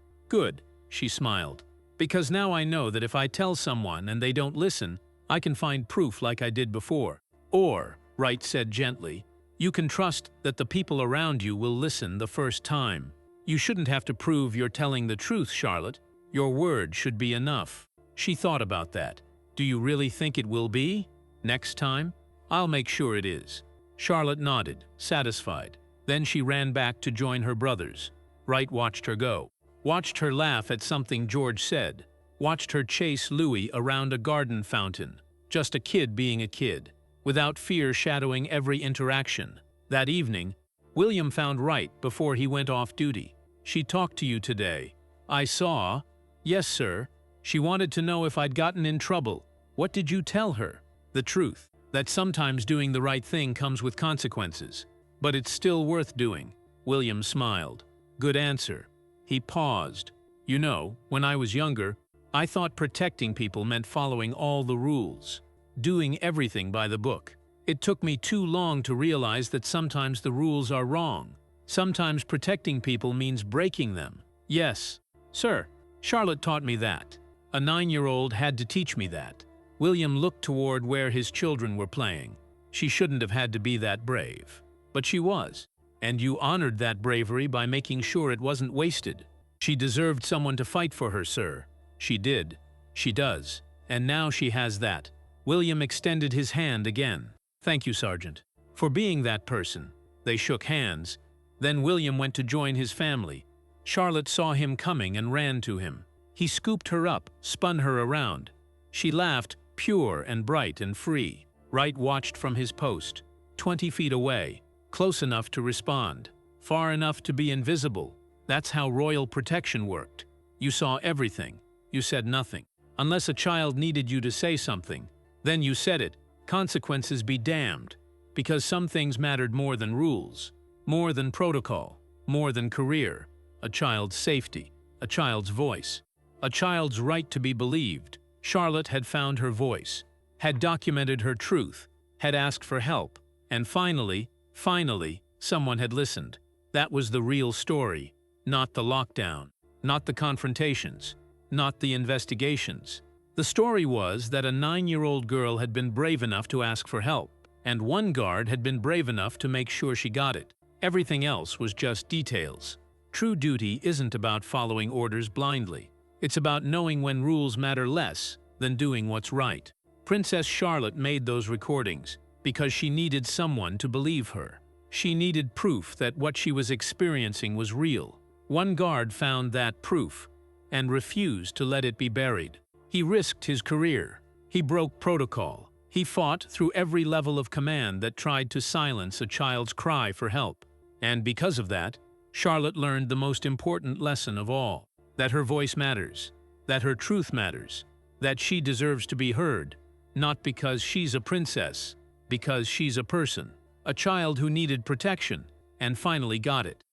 "Good," she smiled. "Because now I know that if I tell someone and they don't listen, I can find proof like I did before." "Or," Wright said gently, "you can trust that the people around you will listen the first time. You shouldn't have to prove you're telling the truth, Charlotte. Your word should be enough." She thought about that. "Do you really think it will be? Next time? I'll make sure it is." Charlotte nodded, satisfied. Then she ran back to join her brothers. Wright watched her go. Watched her laugh at something George said. Watched her chase Louis around a garden fountain. Just a kid being a kid, without fear shadowing every interaction. That evening, William found Wright before he went off duty. "She talked to you today." "I saw." "Yes, sir. She wanted to know if I'd gotten in trouble." "What did you tell her?" "The truth. That sometimes doing the right thing comes with consequences. But it's still worth doing." William smiled. "Good answer." He paused. "You know, when I was younger, I thought protecting people meant following all the rules, doing everything by the book. It took me too long to realize that sometimes the rules are wrong. Sometimes protecting people means breaking them." "Yes, sir. Charlotte taught me that. A 9-year-old had to teach me that." William looked toward where his children were playing. "She shouldn't have had to be that brave. But she was. And you honored that bravery by making sure it wasn't wasted. She deserved someone to fight for her, sir." "She did. She does. And now she has that." William extended his hand again. "Thank you, Sergeant, for being that person." They shook hands. Then William went to join his family. Charlotte saw him coming and ran to him. He scooped her up, spun her around. She laughed, pure and bright and free. Wright watched from his post, 20 feet away, close enough to respond, far enough to be invisible. That's how royal protection worked. You saw everything. You said nothing. Unless a child needed you to say something, then you said it. Consequences be damned. Because some things mattered more than rules, more than protocol, more than career. A child's safety, a child's voice, a child's right to be believed. Charlotte had found her voice, had documented her truth, had asked for help, and finally, someone had listened. That was the real story, not the lockdown, not the confrontations, not the investigations. The story was that a 9-year-old girl had been brave enough to ask for help, and one guard had been brave enough to make sure she got it. Everything else was just details. True duty isn't about following orders blindly. It's about knowing when rules matter less than doing what's right. Princess Charlotte made those recordings because she needed someone to believe her. She needed proof that what she was experiencing was real. One guard found that proof and refused to let it be buried. He risked his career. He broke protocol. He fought through every level of command that tried to silence a child's cry for help. And because of that, Charlotte learned the most important lesson of all, that her voice matters, that her truth matters, that she deserves to be heard, not because she's a princess, because she's a person, a child who needed protection and finally got it.